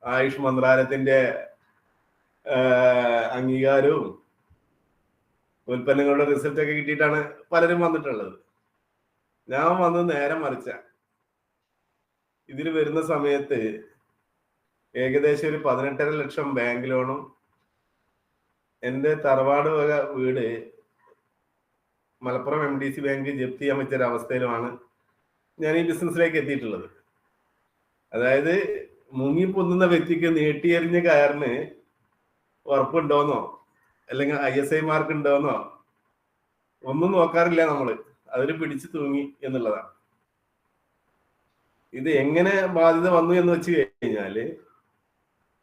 ആയുഷ് മന്ത്രാലയത്തിന്റെ അംഗീകാരവും ഉൽപ്പന്നങ്ങളുടെ റിസൾട്ട് ഒക്കെ കിട്ടിയിട്ടാണ് പലരും വന്നിട്ടുള്ളത്. ഞാൻ വന്ന് നേരെ മറിച്ച. ഇതിൽ വരുന്ന സമയത്ത് ഏകദേശം ഒരു 18.5 ലക്ഷം ബാങ്ക് ലോണും എന്റെ തറവാട് വക വീട് മലപ്പുറം MDC ബാങ്ക് ജപ്തി ചെയ്യാൻ പറ്റിയ ഒരവസ്ഥയിലുമാണ് ഞാൻ ഈ ബിസിനസ്സിലേക്ക് എത്തിയിട്ടുള്ളത്. അതായത് മുങ്ങിപ്പൊന്നുന്ന വ്യക്തിക്ക് നീട്ടിയെറിഞ്ഞ കയറിന് ഉറപ്പുണ്ടോന്നോ അല്ലെങ്കിൽ ISI മാർക്ക് ഉണ്ടോന്നോ ഒന്നും നോക്കാറില്ല നമ്മള്. അതിൽ പിടിച്ചു തൂങ്ങി എന്നുള്ളതാണ്. ഇത് എങ്ങനെ ബാധ്യത വന്നു എന്ന് വെച്ച് കഴിഞ്ഞാല്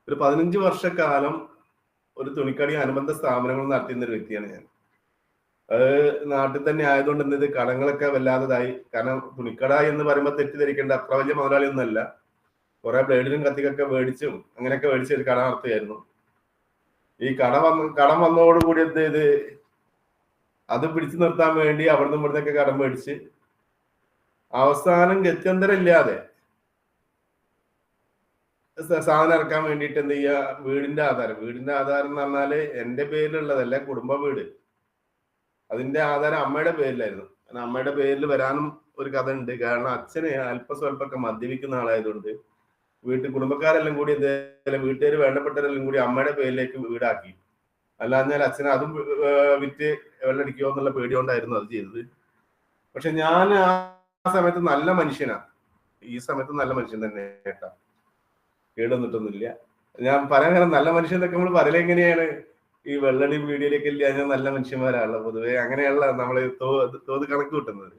ഒരു 15 വർഷക്കാലം ഒരു തുണിക്കടി അനുബന്ധ സ്ഥാപനങ്ങൾ നടത്തുന്ന ഒരു വ്യക്തിയാണ് ഞാൻ. അത് നാട്ടിൽ തന്നെ ആയതുകൊണ്ട് എന്നത് കടങ്ങളൊക്കെ വല്ലാത്തതായി. കാരണം തുണിക്കട എന്ന് പറയുമ്പോൾ തെറ്റിദ്ധരിക്കേണ്ട അത്ര വലിയ മുതലാളി ഒന്നല്ല. കുറെ ബ്ലേഡിനും കത്തിക്കൊക്കെ മേടിച്ചും അങ്ങനെയൊക്കെ മേടിച്ച് ഒരു കട നടത്തുകയായിരുന്നു. ഈ കടം വന്നതോടുകൂടി എന്ത് ചെയ്ത് അത് പിടിച്ചു നിർത്താൻ വേണ്ടി അവിടുന്ന് ഇവിടുന്നൊക്കെ കടം മേടിച്ച് അവസാനം ഗത്യന്തരം ഇല്ലാതെ സാധനം ഇറക്കാൻ വേണ്ടിയിട്ട് എന്ത് ചെയ്യുക, വീടിന്റെ ആധാരം എന്ന് പറഞ്ഞാല് എന്റെ പേരിലുള്ളതല്ല, കുടുംബ വീട്. അതിന്റെ ആധാരം അമ്മയുടെ പേരിലായിരുന്നു. കാരണം അമ്മയുടെ പേരിൽ വരാനും ഒരു കഥ ഉണ്ട്. കാരണം അച്ഛന് സ്വല്പമൊക്കെ മദ്യപിക്കുന്ന ആളായതുകൊണ്ട് കുടുംബക്കാരെല്ലാം കൂടി എന്തായാലും വീട്ടുകാർ വേണ്ടപ്പെട്ടവരെല്ലാം കൂടി അമ്മയുടെ പേരിലേക്ക് വീടാക്കി. അല്ലാഞ്ഞാൽ അച്ഛന് അതും വിറ്റ് വെള്ളടിക്കുമോ എന്നുള്ള പേടി കൊണ്ടായിരുന്നു അത് ചെയ്തത്. പക്ഷെ ഞാൻ ആ സമയത്ത് നല്ല മനുഷ്യനാണ്. ഈ സമയത്ത് നല്ല മനുഷ്യൻ തന്നെ കേട്ടാ, കേടൊന്നിട്ടൊന്നുമില്ല. ഞാൻ പറയാൻ കാരണം നല്ല മനുഷ്യൻ എന്നൊക്കെ നമ്മൾ പറയല എങ്ങനെയാണ് ഈ വെള്ളടി വീഡിയോയിലേക്ക് ഇല്ല, ഞാൻ നല്ല മനുഷ്യന്മാരാണല്ലോ പൊതുവെ, അങ്ങനെയുള്ള നമ്മള് തോത് കണക്ക് കിട്ടുന്നത്.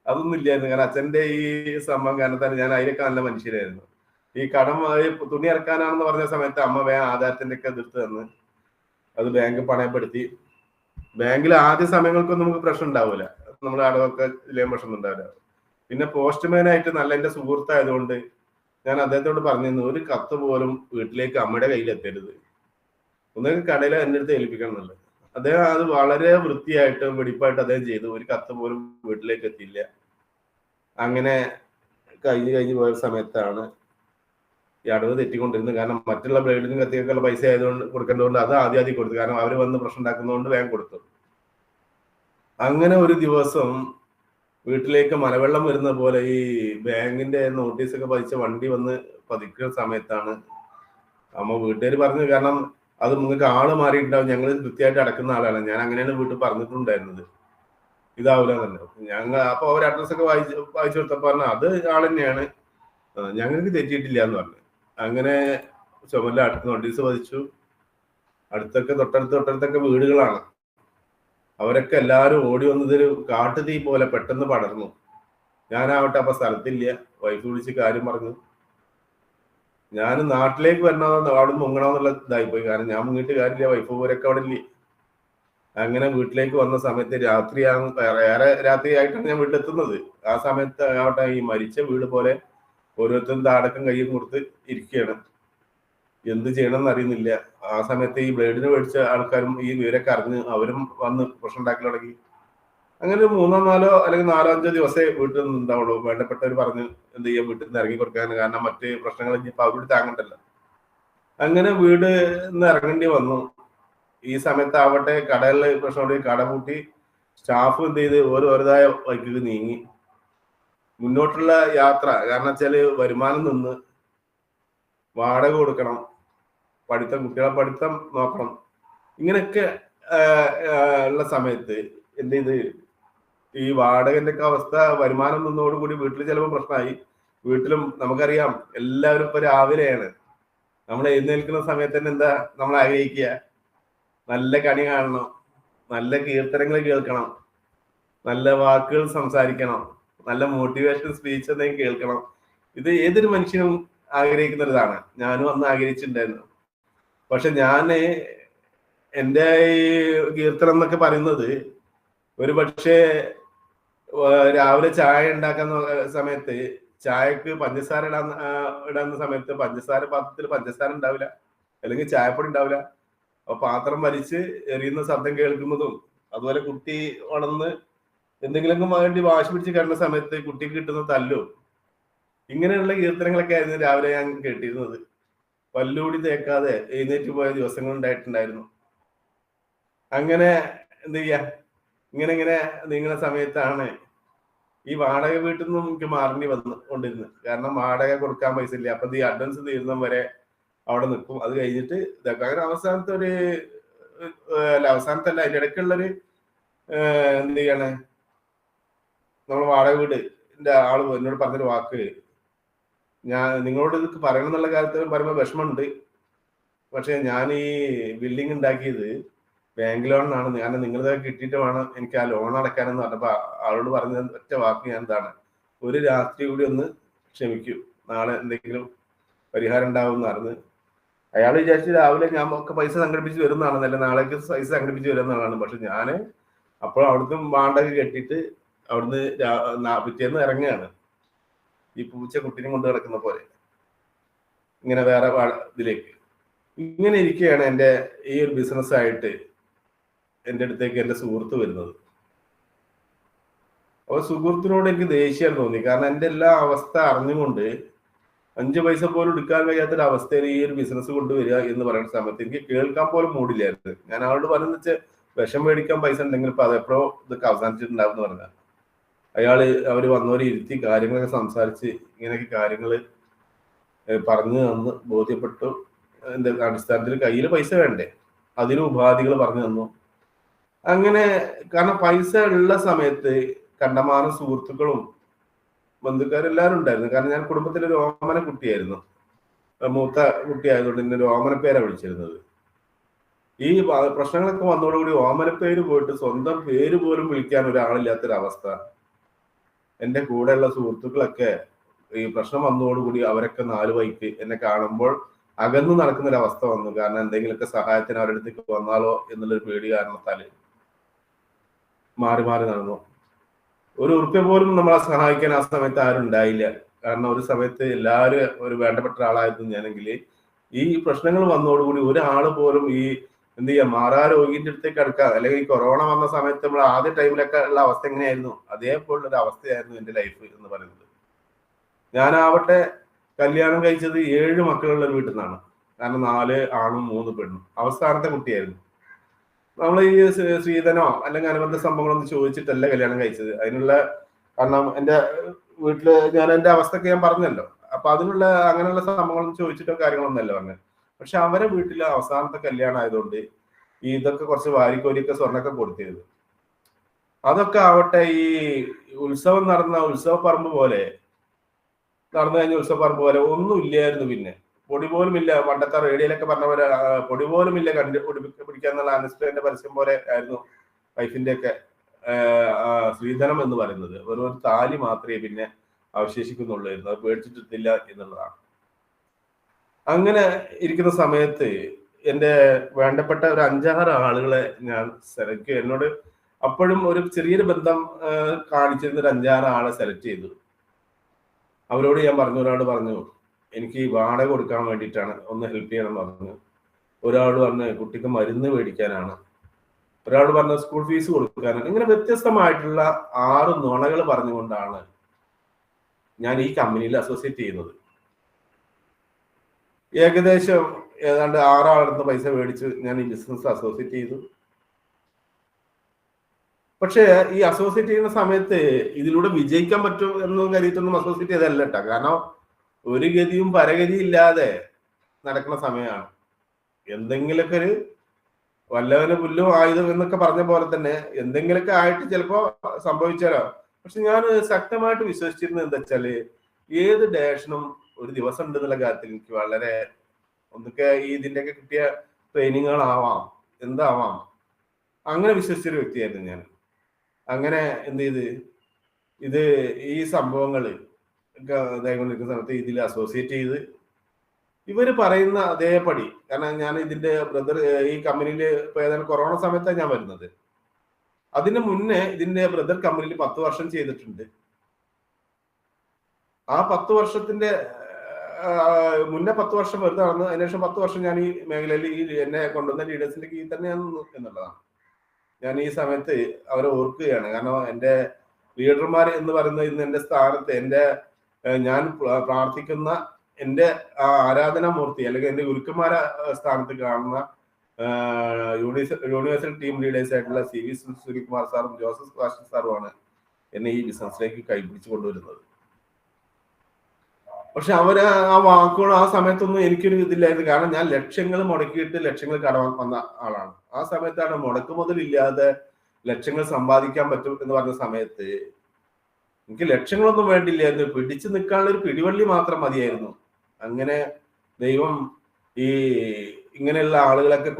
അതൊന്നും ഇല്ലായിരുന്നു. കാരണം അച്ഛന്റെ ഈ സംഭവം കാരണത്താണ് ഞാൻ അതിലൊക്കെ നല്ല മനുഷ്യരായിരുന്നു. ഈ കടം തുണി ഇറക്കാനാണെന്ന് പറഞ്ഞ സമയത്ത് അമ്മ വേഗം ആധാരത്തിന്റെ ഒക്കെ എതിർത്ത് തന്ന് അത് ബാങ്ക് പണയപ്പെടുത്തി. ബാങ്കിൽ ആദ്യ സമയങ്ങൾക്കൊന്നും നമുക്ക് പ്രശ്നം ഉണ്ടാവില്ല, നമ്മുടെ അടവൊക്കെ ഇല്ലേ പ്രശ്നം ഉണ്ടാവില്ല. പിന്നെ പോസ്റ്റ്മാനായിട്ട് നല്ല എന്റെ സുഹൃത്തായതുകൊണ്ട് ഞാൻ അദ്ദേഹത്തോട് പറഞ്ഞിരുന്നു, ഒരു കത്ത് പോലും വീട്ടിലേക്ക് അമ്മയുടെ കയ്യിൽ എത്തരുത്, ഒന്നൊക്കെ കടയിൽ എൻ്റെ അടുത്ത് ഏൽപ്പിക്കണം എന്നുള്ളത്. അദ്ദേഹം അത് വളരെ വൃത്തിയായിട്ടും വെടിപ്പായിട്ട് അദ്ദേഹം ചെയ്തു. ഒരു കത്ത് പോലും വീട്ടിലേക്ക് എത്തിയില്ല. അങ്ങനെ കഴിഞ്ഞു പോയ സമയത്താണ് ഈ അടവ് തെറ്റിക്കൊണ്ടിരുന്നത്. കാരണം മറ്റുള്ള ബ്ലേഡിനും കത്തിയൊക്കെയുള്ള പൈസ ആയതുകൊണ്ട് കൊടുക്കേണ്ടതുകൊണ്ട് അത് ആദ്യം കൊടുത്തു. കാരണം അവർ വന്ന് പ്രശ്നം ഉണ്ടാക്കുന്നതുകൊണ്ട് വേഗം കൊടുത്തു. അങ്ങനെ ഒരു ദിവസം വീട്ടിലേക്ക് മലവെള്ളം വരുന്ന പോലെ ഈ ബാങ്കിന്റെ നോട്ടീസൊക്കെ പതിച്ച വണ്ടി വന്ന് പതിക്കുന്ന സമയത്താണ് അമ്മ വീട്ടുകാർ പറഞ്ഞു, കാരണം അത് നിങ്ങൾക്ക് ആള് മാറിയിട്ടുണ്ടാവും, ഞങ്ങൾ കൃത്യമായിട്ട് അടക്കുന്ന ആളാണ്. ഞാൻ അങ്ങനെയാണ് വീട്ടിൽ പറഞ്ഞിട്ടുണ്ടായിരുന്നത്, ഇതാവില്ല തന്നെ. അപ്പൊ അവർ അഡ്രസ്സൊക്കെ വായിച്ചു കൊടുത്തപ്പോ പറഞ്ഞു അത് ആൾ തന്നെയാണ്, ഞങ്ങൾക്ക് തെറ്റിയിട്ടില്ല എന്ന് പറഞ്ഞു. അങ്ങനെ ചുമല അടുത്ത് നോട്ടീസ് പതിച്ചു. തൊട്ടടുത്തൊക്കെ വീടുകളാണ്. അവരൊക്കെ എല്ലാവരും ഓടി വന്നതൊരു കാട്ടുതീ പോലെ പെട്ടെന്ന് പടർന്നു. ഞാനാവട്ടെ അപ്പൊ സ്ഥലത്തില്ല. വൈഫ് വിളിച്ച് കാര്യം പറഞ്ഞു. ഞാൻ നാട്ടിലേക്ക് വരണോ അവിടെ മുങ്ങണമെന്നുള്ള ഇതായിപ്പോയി. കാരണം ഞാൻ മുങ്ങിട്ട് കാര്യമില്ല, വൈഫ് പോരൊക്കെ അവിടെ ഇല്ലേ. അങ്ങനെ വീട്ടിലേക്ക് വന്ന സമയത്ത് ഏറെ രാത്രിയായിട്ടാണ് ഞാൻ വീട്ടിലെത്തുന്നത്. ആ സമയത്ത് ആവട്ടെ ഈ മരിച്ച വീട് പോലെ ഓരോരുത്തരും താടക്കം കയ്യും കൊടുത്ത് ഇരിക്കുകയാണ്. എന്ത് ചെയ്യണമെന്ന് അറിയുന്നില്ല. ആ സമയത്ത് ഈ ബ്ലേഡിന് മേടിച്ച ആൾക്കാരും ഈ വിവരമൊക്കെ അറിഞ്ഞ് അവരും വന്ന് പ്രശ്നം ഉണ്ടാക്കി തുടങ്ങി. അങ്ങനെ 3 അല്ലെങ്കിൽ 4 ദിവസമേ വീട്ടിൽ നിന്ന് ഉണ്ടാവുള്ളൂ. വേണ്ടപ്പെട്ടവർ പറഞ്ഞ് എന്ത് ചെയ്യാം, വീട്ടിൽ നിന്ന് ഇറങ്ങി കൊടുക്കാൻ. കാരണം മറ്റ് പ്രശ്നങ്ങൾ ഇപ്പൊ അവരോട് താങ്ങണ്ടല്ലോ. അങ്ങനെ വീട് നിന്ന് ഇറങ്ങേണ്ടി വന്നു. ഈ സമയത്ത് ആവട്ടെ കടകളിലെ പ്രശ്നം, കട പൂട്ടി. സ്റ്റാഫ് എന്ത് ചെയ്ത് ഓരോതായ വൈക്ക് നീങ്ങി മുന്നോട്ടുള്ള യാത്ര. കാരണം വെച്ചാല് വരുമാനം നിന്ന് വാടക കൊടുക്കണം, കുട്ടികളെ പഠിത്തം നോക്കണം. ഇങ്ങനെയൊക്കെ ഉള്ള സമയത്ത് എന്ത് ചെയ്ത് ഈ വാടകന്റെ ഒക്കെ അവസ്ഥ, വരുമാനം നിന്നോടുകൂടി വീട്ടിൽ ചിലപ്പോൾ പ്രശ്നമായി. വീട്ടിലും നമുക്കറിയാം എല്ലാവരും ഇപ്പൊ രാവിലെയാണ്. നമ്മൾ എഴുന്നേൽക്കുന്ന സമയത്ത് തന്നെ എന്താ നമ്മൾ ആഗ്രഹിക്കുക, നല്ല കണി കാണണം, നല്ല കീർത്തനങ്ങൾ കേൾക്കണം, നല്ല വാക്കുകൾ സംസാരിക്കണം, നല്ല മോട്ടിവേഷൻ സ്പീച്ച് എന്തെങ്കിലും കേൾക്കണം. ഇത് ഏതൊരു മനുഷ്യനും ആഗ്രഹിക്കുന്ന ഒരിതാണ്. ഞാനും അന്ന് ആഗ്രഹിച്ചിട്ടുണ്ടായിരുന്നു. പക്ഷെ ഞാന് എൻ്റെ ഈ കീർത്തനം എന്നൊക്കെ പറയുന്നത് ഒരു പക്ഷേ രാവിലെ ചായ ഉണ്ടാക്കുന്ന സമയത്ത് ചായക്ക് പഞ്ചസാര ഇടാന്ന സമയത്ത് പാത്രത്തിൽ പഞ്ചസാര ഉണ്ടാവില്ല, അല്ലെങ്കിൽ ചായപ്പൊടി ഉണ്ടാവില്ല. അപ്പൊ പാത്രം വലിച്ച് എറിയുന്ന ശബ്ദം കേൾക്കുന്നതും, അതുപോലെ കുട്ടി ഉണർന്ന് എന്തെങ്കിലും വേണ്ടി വാശി പിടിച്ച് കിടന്ന സമയത്ത് കുട്ടിക്ക് കിട്ടുന്ന തല്ലും, ഇങ്ങനെയുള്ള കീർത്തനങ്ങളൊക്കെ ആയിരുന്നു രാവിലെ ഞാൻ കേട്ടിരുന്നത്. പല്ലുകൂടി തേക്കാതെ എഴുന്നേറ്റ് പോയ ദിവസങ്ങൾ ഉണ്ടായിട്ടുണ്ടായിരുന്നു. അങ്ങനെ എന്ത് ചെയ്യാ, ഇങ്ങനെ നീങ്ങുന്ന സമയത്താണ് ഈ വാടക വീട്ടിൽ നിന്നും എനിക്ക് മാറേണ്ടി കൊണ്ടിരുന്നു. കാരണം വാടക കൊടുക്കാൻ പൈസ ഇല്ല. അപ്പൊ ഈ അഡ്വാൻസ് തീരുന്ന വരെ അവിടെ നിൽക്കും. അത് കഴിഞ്ഞിട്ട് ഇതൊക്കെ അങ്ങനെ അവസാനത്തെ അവസാനത്തല്ല, അതിന്റെ ഇടയ്ക്കുള്ളൊരു എന്ത് ചെയ്യാണ്, നമ്മൾ വാടക വീടിന്റെ ആള് എന്നോട് പറഞ്ഞൊരു വാക്ക്, ഞാൻ നിങ്ങളോട് ഇത് പറയണം എന്നുള്ള കാലത്ത് പറയുമ്പോൾ വിഷമമുണ്ട്. പക്ഷെ ഞാൻ ഈ ബിൽഡിംഗ് ഉണ്ടാക്കിയത് ബാങ്ക് ലോണിനാണ്. ഞാൻ നിങ്ങളിതൊക്കെ കിട്ടിയിട്ട് വേണം എനിക്ക് ആ ലോൺ അടയ്ക്കാനെന്ന് പറഞ്ഞപ്പോ ആളോട് പറഞ്ഞ ഒറ്റ വാക്ക് ഞാൻ എന്താണ്, ഒരു രാത്രി കൂടി ഒന്ന് ക്ഷമിക്കൂ, നാളെ എന്തെങ്കിലും പരിഹാരം ഉണ്ടാവും എന്ന് പറഞ്ഞ്. അയാൾ വിചാരിച്ച് രാവിലെ ഞാൻ ഒക്കെ പൈസ സംഘടിപ്പിച്ച് വരുന്നതാണെന്നല്ല, നാളേക്ക് പൈസ സംഘടിപ്പിച്ച് വരുന്നതാണ്. പക്ഷെ ഞാൻ അപ്പോൾ അവിടുന്ന് വാണ്ടൊക്കെ കെട്ടിയിട്ട് അവിടുന്ന് പിറ്റേന്ന് ഇറങ്ങുകയാണ്, ഈ പൂച്ച കുട്ടിനെ കൊണ്ട് കിടക്കുന്ന പോലെ ഇങ്ങനെ വേറെ ഇതിലേക്ക്. ഇങ്ങനെ ഇരിക്കുകയാണ് എൻ്റെ ഈ ഒരു ബിസിനസ്സായിട്ട് എൻ്റെ അടുത്തേക്ക് എൻ്റെ സുഹൃത്ത് വരുന്നത്. അപ്പോൾ സുഹൃത്തിനോട് എനിക്ക് ദേഷ്യം തോന്നി. കാരണം എൻ്റെ എല്ലാ അവസ്ഥ അറിഞ്ഞുകൊണ്ട് 5 പൈസ പോലും എടുക്കാൻ കഴിയാത്തൊരു അവസ്ഥയിൽ ഈ ഒരു ബിസിനസ് കൊണ്ടുവരിക എന്ന് പറയുന്ന സമയത്ത് എനിക്ക് കേൾക്കാൻ പോലും മൂടില്ലായിരുന്നു. ഞാൻ അവളോട് പറയുന്നത് വെച്ചാൽ വിഷം മേടിക്കാൻ പൈസ ഉണ്ടെങ്കിൽ ഇപ്പൊ അതെപ്പോഴോ ഇതൊക്കെ അവസാനിച്ചിട്ടുണ്ടാവും എന്ന് പറഞ്ഞാൽ, അവര് വന്നവരെ ഇരുത്തി കാര്യങ്ങളൊക്കെ സംസാരിച്ച് ഇങ്ങനെയൊക്കെ കാര്യങ്ങൾ പറഞ്ഞു തന്ന് ബോധ്യപ്പെട്ടു. എന്റെ അടിസ്ഥാനത്തിൽ കയ്യിൽ പൈസ വേണ്ടേ, അതിന് ഉപാധികൾ പറഞ്ഞു തന്നു. അങ്ങനെ കാരണം പൈസ ഉള്ള സമയത്ത് കണ്ടമാനം സുഹൃത്തുക്കളും ബന്ധുക്കാരെല്ലാവരും ഉണ്ടായിരുന്നു. കാരണം ഞാൻ കുടുംബത്തിലൊരു ഓമന കുട്ടിയായിരുന്നു, മൂത്ത കുട്ടിയായതുകൊണ്ട് എന്നെ ഒരു ഓമന പേരാ വിളിച്ചിരുന്നത്. ഈ പ്രശ്നങ്ങളൊക്കെ വന്നതോടുകൂടി ഓമന പേര് പോയിട്ട് സ്വന്തം പേര് പോലും വിളിക്കാൻ ഒരാളില്ലാത്തൊരവസ്ഥ. എൻ്റെ കൂടെയുള്ള സുഹൃത്തുക്കളൊക്കെ ഈ പ്രശ്നം വന്നതോടുകൂടി അവരൊക്കെ 4 വഴിക്ക് എന്നെ കാണുമ്പോൾ അകന്നു നടക്കുന്നൊരവസ്ഥ വന്നു. കാരണം എന്തെങ്കിലുമൊക്കെ സഹായത്തിന് അവരുടെ അടുത്തേക്ക് വന്നാലോ എന്നുള്ളൊരു പേടി കാരണത്താല് മാറി മാറി നടന്നു. ഒരു ഉറുപ്പ്യ പോലും നമ്മളെ സഹായിക്കാൻ ആ സമയത്ത് ആരും ഉണ്ടായില്ല. കാരണം ഒരു സമയത്ത് എല്ലാവരും ഒരു വേണ്ടപ്പെട്ട ഒരാളായിരുന്നു ഞാനെങ്കിൽ ഈ പ്രശ്നങ്ങൾ വന്നതോടുകൂടി ഒരാൾ പോലും ഈ എന്ത് ചെയ്യാ, മാറാ രോഗിന്റെ അടുത്തേക്ക് അടുക്കാം. അല്ലെങ്കിൽ ഈ കൊറോണ വന്ന സമയത്ത് നമ്മൾ ആദ്യ ടൈമിലൊക്കെ ഉള്ള അവസ്ഥ എങ്ങനെയായിരുന്നു, അതേപോലുള്ളൊരു അവസ്ഥയായിരുന്നു എൻ്റെ ലൈഫ് എന്ന് പറയുന്നത്. ഞാനാവട്ടെ കല്യാണം കഴിച്ചത് 7 മക്കളുള്ള ഒരു വീട്ടിൽ നിന്നാണ്. കാരണം 4 ആണും 3 പെണ്ണും. അവസാനത്തെ കുട്ടിയായിരുന്നു. നമ്മൾ ഈ സ്ത്രീധനോ അല്ലെങ്കിൽ അനുബന്ധ സംഭവങ്ങളൊന്നും ചോദിച്ചിട്ടല്ല കല്യാണം കഴിച്ചത്. അതിനുള്ള കാരണം എൻ്റെ വീട്ടില് ഞാൻ എൻ്റെ അവസ്ഥയൊക്കെ ഞാൻ പറഞ്ഞല്ലോ. അപ്പൊ അതിനുള്ള അങ്ങനെയുള്ള സംഭവങ്ങളൊന്നും ചോദിച്ചിട്ടോ കാര്യങ്ങളൊന്നും അല്ല പറഞ്ഞത്. പക്ഷെ അവരെ വീട്ടിലെ അവസാനത്തെ കല്യാണം ആയതുകൊണ്ട് ഇതൊക്കെ കുറച്ച് വാരിക്കോരിയൊക്കെ സ്വർണ്ണൊക്കെ കൊടുത്തിരുന്നു. അതൊക്കെ ആവട്ടെ ഈ ഉത്സവം നടന്ന ഉത്സവ പറമ്പ് പോലെ നടന്നു കഴിഞ്ഞ ഉത്സവ പറമ്പ് പോലെ ഒന്നും ഇല്ലായിരുന്നു. പിന്നെ പൊടി പോലും ഇല്ല. പണ്ടത്തെ റേഡിയോയിലൊക്കെ പറഞ്ഞ പോലെ പൊടി പോലും ഇല്ല പിടിക്കാന്നുള്ള അനസ്റ്റിന്റെ പരസ്യം പോലെ ആയിരുന്നു വൈഫിന്റെ ഒക്കെ സ്ത്രീധനം എന്ന് പറയുന്നത്. വെറും ഒരു താലി മാത്രമേ പിന്നെ അവശേഷിക്കുന്നുള്ളായിരുന്നു. അത് പേടിച്ചിട്ടില്ല എന്നുള്ളതാണ്. അങ്ങനെ ഇരിക്കുന്ന സമയത്ത് എൻ്റെ വേണ്ടപ്പെട്ട ഒരു 5-6 ആളുകളെ ഞാൻ സെലക്ട് ചെയ്തു. എന്നോട് അപ്പോഴും ഒരു ചെറിയൊരു ബന്ധം കാണിച്ചിരുന്ന ഒരു 5-6 ആളെ സെലക്ട് ചെയ്തു. അവരോട് ഞാൻ പറഞ്ഞു, ഒരാൾ പറഞ്ഞു എനിക്ക് വാടക കൊടുക്കാൻ വേണ്ടിയിട്ടാണ്, ഒന്ന് ഹെൽപ്പ് ചെയ്യണം എന്ന് പറഞ്ഞു. ഒരാൾ പറഞ്ഞ് കുട്ടിക്ക് മരുന്ന് മേടിക്കാനാണ്, ഒരാൾ പറഞ്ഞ സ്കൂൾ ഫീസ് കൊടുക്കാനാണ്. ഇങ്ങനെ വ്യത്യസ്തമായിട്ടുള്ള 6 നുണകൾ പറഞ്ഞുകൊണ്ടാണ് ഞാൻ ഈ കമ്പനിയിൽ അസോസിയേറ്റ് ചെയ്യുന്നത്. ഏകദേശം ഏതാണ്ട് 6 ആളടുത്ത് പൈസ മേടിച്ച് ഞാൻ ഈ ബിസിനസ് അസോസിയേറ്റ് ചെയ്തു. പക്ഷെ ഈ അസോസിയേറ്റ് ചെയ്യുന്ന സമയത്ത് ഇതിലൂടെ വിജയിക്കാൻ പറ്റും എന്ന് കരുതിയിട്ടൊന്നും അസോസിയേറ്റ് ചെയ്തല്ല കേട്ടോ. കാരണം ഒരു ഗതിയും പരഗതി ഇല്ലാതെ നടക്കുന്ന സമയമാണ്. എന്തെങ്കിലുമൊക്കെ ഒരു വല്ലവന് പുല്ലും ആയുധം എന്നൊക്കെ പറഞ്ഞ പോലെ തന്നെ എന്തെങ്കിലുമൊക്കെ ആയിട്ട് ചിലപ്പോ സംഭവിച്ചാലോ. പക്ഷെ ഞാൻ ശക്തമായിട്ട് വിശ്വസിച്ചിരുന്നത് എന്താ വെച്ചാല് ഏത് ഡയറക്ഷനും ഒരു ദിവസം ഉണ്ട് എന്നുള്ള കാര്യത്തിൽ എനിക്ക് വളരെ ഒന്നൊക്കെ ഈ ഇതിന്റെയൊക്കെ കിട്ടിയ ട്രെയിനിങ്ങുകളാവാം, എന്താവാം, അങ്ങനെ വിശ്വസിച്ചൊരു വ്യക്തിയായിരുന്നു ഞാൻ. അങ്ങനെ എന്ത് ചെയ്ത് ഇത് ഈ സംഭവങ്ങൾ ഇതായിക്കൊണ്ടിരിക്കുന്ന സമയത്ത് ഇതിൽ അസോസിയേറ്റ് ചെയ്ത് ഇവര് പറയുന്ന അതേപടി. കാരണം ഞാൻ ഇതിന്റെ ബ്രദർ ഈ കമ്പനിയിൽ ഇപ്പൊ ഏതാണ്ട് കൊറോണ സമയത്താണ് ഞാൻ വരുന്നത്. അതിന് മുന്നേ ഇതിന്റെ ബ്രദർ കമ്പനിയിൽ 10 വർഷം ചെയ്തിട്ടുണ്ട്. ആ 10 വർഷത്തിന്റെ മുന്നേ 10 വർഷം വെറുതെ നടന്നു. അതിനുശേഷം 10 വർഷം ഞാൻ ഈ മേഖലയിൽ ഈ എന്നെ കൊണ്ടുവന്ന ലീഡേഴ്സിന്റെ കീഴിൽ തന്നെയാണ് എന്നുള്ളതാണ്. ഞാൻ ഈ സമയത്ത് അവരെ ഓർക്കുകയാണ്. കാരണം എൻ്റെ ലീഡർമാർ എന്ന് പറയുന്നത് ഇന്ന് എൻ്റെ സ്ഥാനത്ത് ഞാൻ പ്രാർത്ഥിക്കുന്ന എൻ്റെ ആ ആരാധനാമൂർത്തി അല്ലെങ്കിൽ എൻ്റെ ഗുരുക്കന്മാരെ സ്ഥാനത്ത് കാണുന്ന യൂണിവേഴ്സൽ ടീം ലീഡേഴ്സ് ആയിട്ടുള്ള CV സുനിൽകുമാർ സാറും ജോസഫ് സെബാസ്റ്റ്യൻ സാറുമാണ് എന്നെ ഈ ബിസിനസ്സിലേക്ക് കൈപിടിച്ചു കൊണ്ടുവരുന്നത്. പക്ഷെ അവര് ആ വാക്കുകൾ ആ സമയത്തൊന്നും എനിക്കൊരു ഇതില്ലായിരുന്നു. കാരണം ഞാൻ ലക്ഷങ്ങൾ മുടക്കിയിട്ട് ലക്ഷങ്ങൾ കടം വന്ന ആളാണ്. ആ സമയത്താണ് മുടക്ക് മുതലില്ലാതെ ലക്ഷങ്ങൾ സമ്പാദിക്കാൻ പറ്റും എന്ന് പറഞ്ഞ സമയത്ത് എനിക്ക് ലക്ഷങ്ങളൊന്നും വേണ്ടില്ലായിരുന്നു. പിടിച്ചു നിൽക്കാനുള്ള ഒരു പിടിവള്ളി മാത്രം മതിയായിരുന്നു. അങ്ങനെ ദൈവം ഈ ഇങ്ങനെയുള്ള ആളുകളൊക്കെ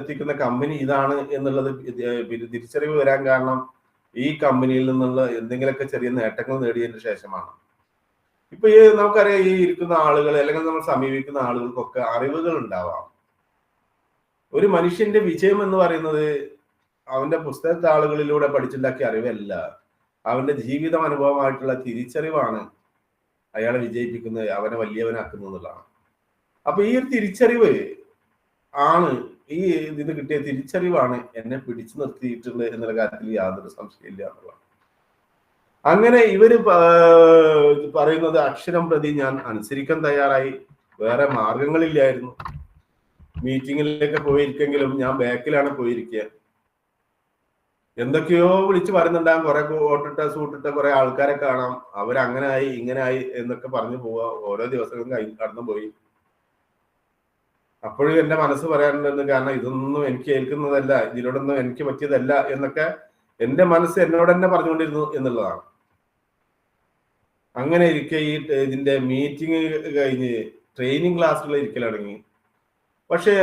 എത്തിക്കുന്ന കമ്പനി ഇതാണ് എന്നുള്ളത് തിരിച്ചറിവ് വരാൻ കാരണം ഈ കമ്പനിയിൽ നിന്നുള്ള എന്തെങ്കിലുമൊക്കെ ചെറിയ നേട്ടങ്ങൾ നേടിയതിന് ശേഷമാണ്. ഇപ്പൊ ഈ നമുക്കറിയാം, ഈ ഇരിക്കുന്ന ആളുകൾ അല്ലെങ്കിൽ നമ്മൾ സമീപിക്കുന്ന ആളുകൾക്കൊക്കെ അറിവുകൾ ഉണ്ടാവാം. ഒരു മനുഷ്യന്റെ വിജയം എന്ന് പറയുന്നത് അവന്റെ പുസ്തകത്തെ ആളുകളിലൂടെ പഠിച്ചുണ്ടാക്കിയ അറിവല്ല, അവന്റെ ജീവിതം അനുഭവമായിട്ടുള്ള തിരിച്ചറിവാണ് അയാളെ വിജയിപ്പിക്കുന്നത്, അവനെ വലിയവനാക്കുന്നത് എന്നുള്ളതാണ്. അപ്പൊ ഈ ഒരു തിരിച്ചറിവ് ആണ്, ഈ ഇതിന് കിട്ടിയ തിരിച്ചറിവാണ് എന്നെ പിടിച്ചു നിർത്തിയിട്ടുണ്ട് എന്നുള്ള കാര്യത്തിൽ യാതൊരു സംശയമില്ല എന്നുള്ളതാണ്. അങ്ങനെ ഇവര് പറയുന്നത് അക്ഷരം പ്രതി ഞാൻ അനുസരിക്കാൻ തയ്യാറായി. വേറെ മാർഗങ്ങളില്ലായിരുന്നു. മീറ്റിങ്ങിലൊക്കെ പോയിരിക്കെങ്കിലും ഞാൻ ബാക്കിലാണ് പോയിരിക്കുക. എന്തൊക്കെയോ വിളിച്ചു പറയുന്നുണ്ടാകും, കുറെ കോട്ടിട്ട സൂട്ടിട്ട കുറെ ആൾക്കാരെ കാണാം, അവരങ്ങനെ ആയി ഇങ്ങനെ ആയി എന്നൊക്കെ പറഞ്ഞു പോവാ. ഓരോ ദിവസങ്ങളും കടന്നു പോയി. അപ്പോഴും എന്റെ മനസ്സ് പറയാനുണ്ടെന്ന്, കാരണം ഇതൊന്നും എനിക്ക് ഏൽക്കുന്നതല്ല, ഇതിനോടൊന്നും എനിക്ക് പറ്റിയതല്ല എന്നൊക്കെ എന്റെ മനസ്സ് എന്നോട് തന്നെ പറഞ്ഞുകൊണ്ടിരുന്നു എന്നുള്ളതാണ്. അങ്ങനെ ഇരിക്കെ ഈ ഇതിന്റെ മീറ്റിംഗ് കഴിഞ്ഞ് ട്രെയിനിങ് ക്ലാസ്സുകൾ ഇരിക്കൽ തുടങ്ങി. പക്ഷെ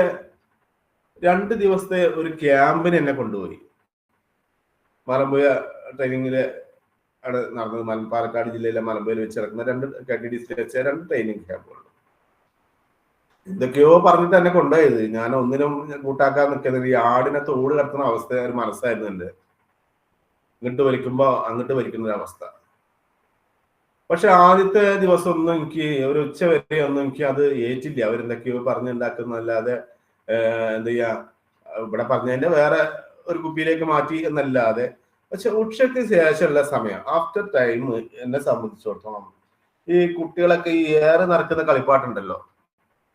2 ദിവസത്തെ ഒരു ക്യാമ്പിന് എന്നെ കൊണ്ടുപോയി. മലമ്പുഴ ട്രെയിനിങ്ങില് അവിടെ നടന്നത്, പാലക്കാട് ജില്ലയിലെ മലമ്പുഴയിൽ വെച്ച് നടക്കുന്ന 2 KTDC വെച്ച 2 ട്രെയിനിങ് ക്യാമ്പുകൾ. എന്തൊക്കെയോ പറഞ്ഞിട്ട് എന്നെ കൊണ്ടുപോയത്. ഞാൻ ഒന്നിനും കൂട്ടാക്കാൻ നിൽക്കുന്നത്, ഈ ആടിനെ തോട് കടത്തുന്ന അവസ്ഥ ഒരു മനസ്സായിരുന്നു എന്റെ. ഇങ്ങോട്ട് വലിക്കുമ്പോ അങ്ങോട്ട് വലിക്കുന്ന ഒരു അവസ്ഥ. പക്ഷെ ആദ്യത്തെ ദിവസം ഒന്നും എനിക്ക്, ഒരു ഉച്ച വരെ ഒന്നും എനിക്ക് അത് ഏറ്റില്ല. അവരെന്തൊക്കെയോ പറഞ്ഞുണ്ടാക്കുന്നല്ലാതെ എന്താ ചെയ്യാ, ഇവിടെ പറഞ്ഞതിന്റെ വേറെ ഒരു കുപ്പിയിലേക്ക് മാറ്റി എന്നല്ലാതെ. പക്ഷെ ഉച്ചയ്ക്ക് ശേഷമുള്ള സമയം, ആഫ്റ്റർ ടൈം, എന്നെ സംബന്ധിച്ചിടത്തോളം ഈ കുട്ടികളൊക്കെ ഈ ഏറെ നടക്കുന്ന കളിപ്പാട്ടുണ്ടല്ലോ,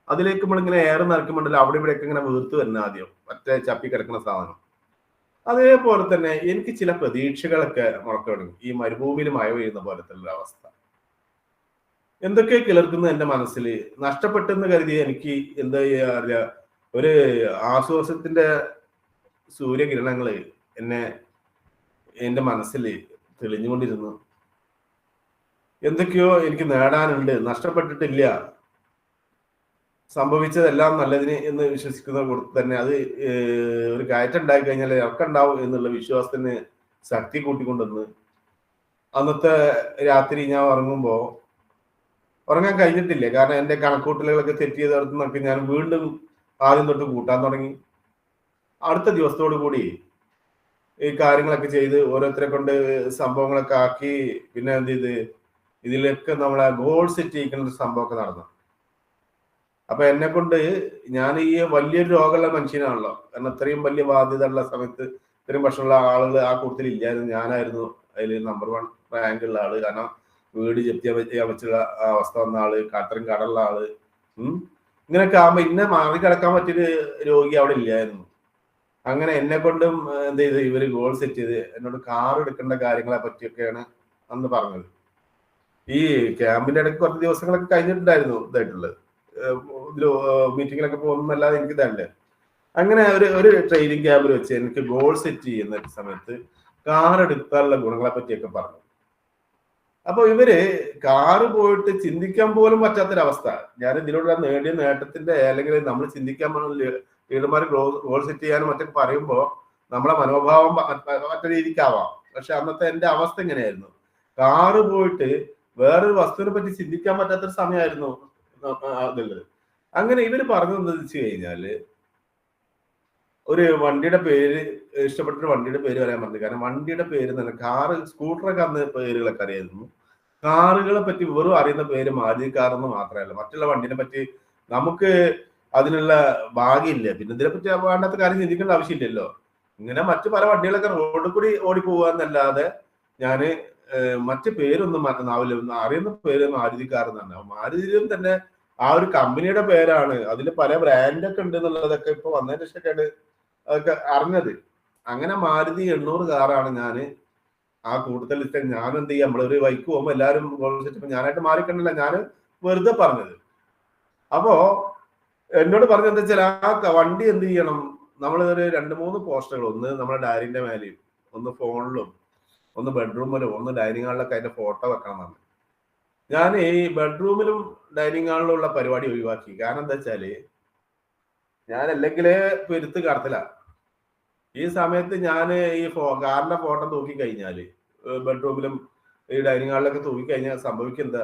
അതിലേക്ക് നമ്മളിങ്ങനെ ഏറെ നടക്കുമ്പോണ്ടല്ലോ അവിടെ ഇവിടെയൊക്കെ ഇങ്ങനെ വീർത്ത് വരുന്ന ആദ്യം മറ്റേ ചപ്പി കിടക്കുന്ന സാധനം. അതേപോലെ തന്നെ എനിക്ക് ചില പ്രതീക്ഷകളൊക്കെ മുളക്ക തുടങ്ങി. ഈ മരുഭൂമിയിൽ മഴ പെയ്യുന്ന പോലത്തെ ഉള്ള അവസ്ഥ എന്തൊക്കെ കിളർക്കുന്നു എന്റെ മനസ്സിൽ. നഷ്ടപ്പെട്ടെന്ന് കരുതി എനിക്ക് എന്താ ചെയ്യാറില്ല, ഒരു ആശ്വാസത്തിന്റെ സൂര്യകിരണങ്ങള് എന്റെ മനസ്സിൽ തെളിഞ്ഞുകൊണ്ടിരുന്നു. എന്തൊക്കെയോ എനിക്ക് നേടാനുണ്ട്, നഷ്ടപ്പെട്ടിട്ടില്ല, സംഭവിച്ചതെല്ലാം നല്ലതിന് എന്ന് വിശ്വസിക്കുന്ന കൂടെ തന്നെ അത് ഒരു കയറ്റം ഉണ്ടായി കഴിഞ്ഞാൽ ഇറക്കുണ്ടാവും എന്നുള്ള വിശ്വാസത്തിന് ശക്തി കൂട്ടിക്കൊണ്ടുവന്ന് അന്നത്തെ രാത്രി ഞാൻ ഉറങ്ങാൻ കഴിഞ്ഞിട്ടില്ല. കാരണം എന്റെ കണക്കൂട്ടലുകളൊക്കെ തെറ്റ് ചെയ്തെടുത്തുനിന്നൊക്കെ ഞാൻ വീണ്ടും ആദ്യം തൊട്ട് കൂട്ടാൻ തുടങ്ങി. അടുത്ത ദിവസത്തോടു കൂടി ഈ കാര്യങ്ങളൊക്കെ ചെയ്ത് ഓരോരുത്തരെ കൊണ്ട് സംഭവങ്ങളൊക്കെ ആക്കി. പിന്നെ എന്ത് ചെയ്ത് ഇതിലൊക്കെ നമ്മളെ ഗോൾ സെറ്റ് ചെയ്യിക്കുന്ന ഒരു സംഭവമൊക്കെ നടന്നു. അപ്പൊ എന്നെ കൊണ്ട്, ഞാൻ ഈ വലിയൊരു രോഗമുള്ള മനുഷ്യനാണല്ലോ, കാരണം ഇത്രയും വലിയ ബാധ്യത ഉള്ള സമയത്ത് ഇത്രയും വർഷമുള്ള ആളുകൾ ആ കൂട്ടത്തിൽ ഇല്ലായിരുന്നു. ഞാനായിരുന്നു അതിൽ നമ്പർ 1 റാങ്ക് ഉള്ള ആള്. കാരണം വീട് ജപ്തി വെച്ചുള്ള അവസ്ഥ വന്ന ആള്, കാറ്ററിംഗ് കടയുള്ള ആള്. ഇങ്ങനെയൊക്കെ ആകുമ്പോ ഇന്നെ മറികടക്കാൻ പറ്റിയൊരു രോഗി അവിടെ ഇല്ലായിരുന്നു. അങ്ങനെ എന്നെ കൊണ്ടും എന്ത് ചെയ്ത് ഇവര് ഗോൾ സെറ്റ് ചെയ്ത് എന്നോട് കാർ എടുക്കേണ്ട കാര്യങ്ങളെ പറ്റിയൊക്കെയാണ് അന്ന് പറഞ്ഞത്. ഈ ക്യാമ്പിന്റെ ഇടയ്ക്ക് കുറച്ച് ദിവസങ്ങളൊക്കെ കഴിഞ്ഞിട്ടുണ്ടായിരുന്നു ഇതായിട്ടുള്ളത്, മീറ്റിങ്ങിലൊക്കെ പോകുന്നല്ലാതെ എനിക്ക് ഇതല്ലേ. അങ്ങനെ ഒരു ട്രെയിനിങ് ക്യാമ്പിൽ വെച്ച് എനിക്ക് ഗോൾ സെറ്റ് ചെയ്യുന്ന സമയത്ത് കാർ എടുക്കാനുള്ള ഗുണങ്ങളെ പറ്റിയൊക്കെ പറഞ്ഞു. അപ്പൊ ഇവര് കാറ് പോയിട്ട് ചിന്തിക്കാൻ പോലും പറ്റാത്തൊരവസ്ഥ. ഞാൻ ഇതിലൂടെ നേടിയ നേട്ടത്തിന്റെ, അല്ലെങ്കിൽ നമ്മൾ ചിന്തിക്കാൻ പോകുന്ന ലീഡർമാർ ഗോൾ സെറ്റ് ചെയ്യാനും മറ്റൊക്കെ പറയുമ്പോ നമ്മളെ മനോഭാവം മറ്റു രീതിക്കാവാം. പക്ഷെ അന്നത്തെ എന്റെ അവസ്ഥ എങ്ങനെയായിരുന്നു, കാറ് പോയിട്ട് വേറൊരു വസ്തുവിനെ പറ്റി ചിന്തിക്കാൻ പറ്റാത്തൊരു സമയമായിരുന്നു അതുള്ളത്. അങ്ങനെ ഇവര് പറഞ്ഞതെന്ന് വെച്ച് കഴിഞ്ഞാല്, ഒരു വണ്ടിയുടെ പേര്, ഇഷ്ടപ്പെട്ടൊരു വണ്ടിയുടെ പേര് പറയാൻ പറഞ്ഞു. കാരണം വണ്ടിയുടെ പേര് തന്നെ, കാറ് സ്കൂട്ടറൊക്കെ അന്ന് പേരുകളൊക്കെ അറിയായിരുന്നു. കാറുകളെ പറ്റി വെറും അറിയുന്ന പേര് മാരുതി കാർ എന്ന് മാത്രമല്ല, മറ്റുള്ള വണ്ടിനെ പറ്റി നമുക്ക് അതിനുള്ള ഭാഗ്യമില്ല. പിന്നെ ഇതിനെപ്പറ്റി വേണ്ടാത്ത കാര്യം ചിന്തിക്കേണ്ട ആവശ്യമില്ലല്ലോ. ഇങ്ങനെ മറ്റു പല വണ്ടികളൊക്കെ റോഡിൽ കൂടി ഓടിപ്പോവുക എന്നല്ലാതെ ഞാന് മറ്റു പേരൊന്നും നാവില്ല, അറിയുന്ന പേര് മാരുതി കാർ എന്നാണ്. മാരുതിയിലും തന്നെ ആ ഒരു കമ്പനിയുടെ പേരാണ്, അതിൽ പല ബ്രാൻഡൊക്കെ ഉണ്ട് എന്നുള്ളതൊക്കെ ഇപ്പൊ വന്നതിന് ശേഷമൊക്കെയാണ് അതൊക്കെ അറിഞ്ഞത്. അങ്ങനെ മാരുതി 800 കാറാണ് ഞാൻ ആ കൂട്ടത്തിൽ ഇഷ്ടം. ഞാൻ എന്ത് ചെയ്യാം, നമ്മളൊരു ബൈക്ക് പോകുമ്പോൾ എല്ലാവരും ഞാനായിട്ട് മാറിക്കണ്ടല്ല, ഞാൻ വെറുതെ പറഞ്ഞത്. അപ്പോ എന്നോട് പറഞ്ഞത് എന്താ വെച്ചാൽ ആ വണ്ടി എന്ത് ചെയ്യണം, നമ്മൾ ഒരു 2-3 പോസ്റ്ററുകൾ, ഒന്ന് നമ്മുടെ ഡയറിന്റെ മേലെയും, ഒന്ന് ഫോണിലും, ഒന്ന് ബെഡ്റൂമിലും, ഒന്ന് ഡൈനിങ് ഹാളിലൊക്കെ അതിന്റെ ഫോട്ടോ വെക്കണം എന്നാണ്. ഞാൻ ഈ ബെഡ്റൂമിലും ഡൈനിങ് ഹാളിലും ഉള്ള പരിപാടി ഒഴിവാക്കി. കാരണം എന്താ വെച്ചാല് ഞാൻ അല്ലെങ്കിലേ പെരുത്ത് കടത്തില്ല. ഈ സമയത്ത് ഞാൻ ഈ കാറിന്റെ ഫോട്ടോ തൂക്കി കഴിഞ്ഞാല് ബെഡ്റൂമിലും ഈ ഡൈനിങ് ഹാളിലൊക്കെ തൂക്കി കഴിഞ്ഞാൽ സംഭവിക്കുന്നത്,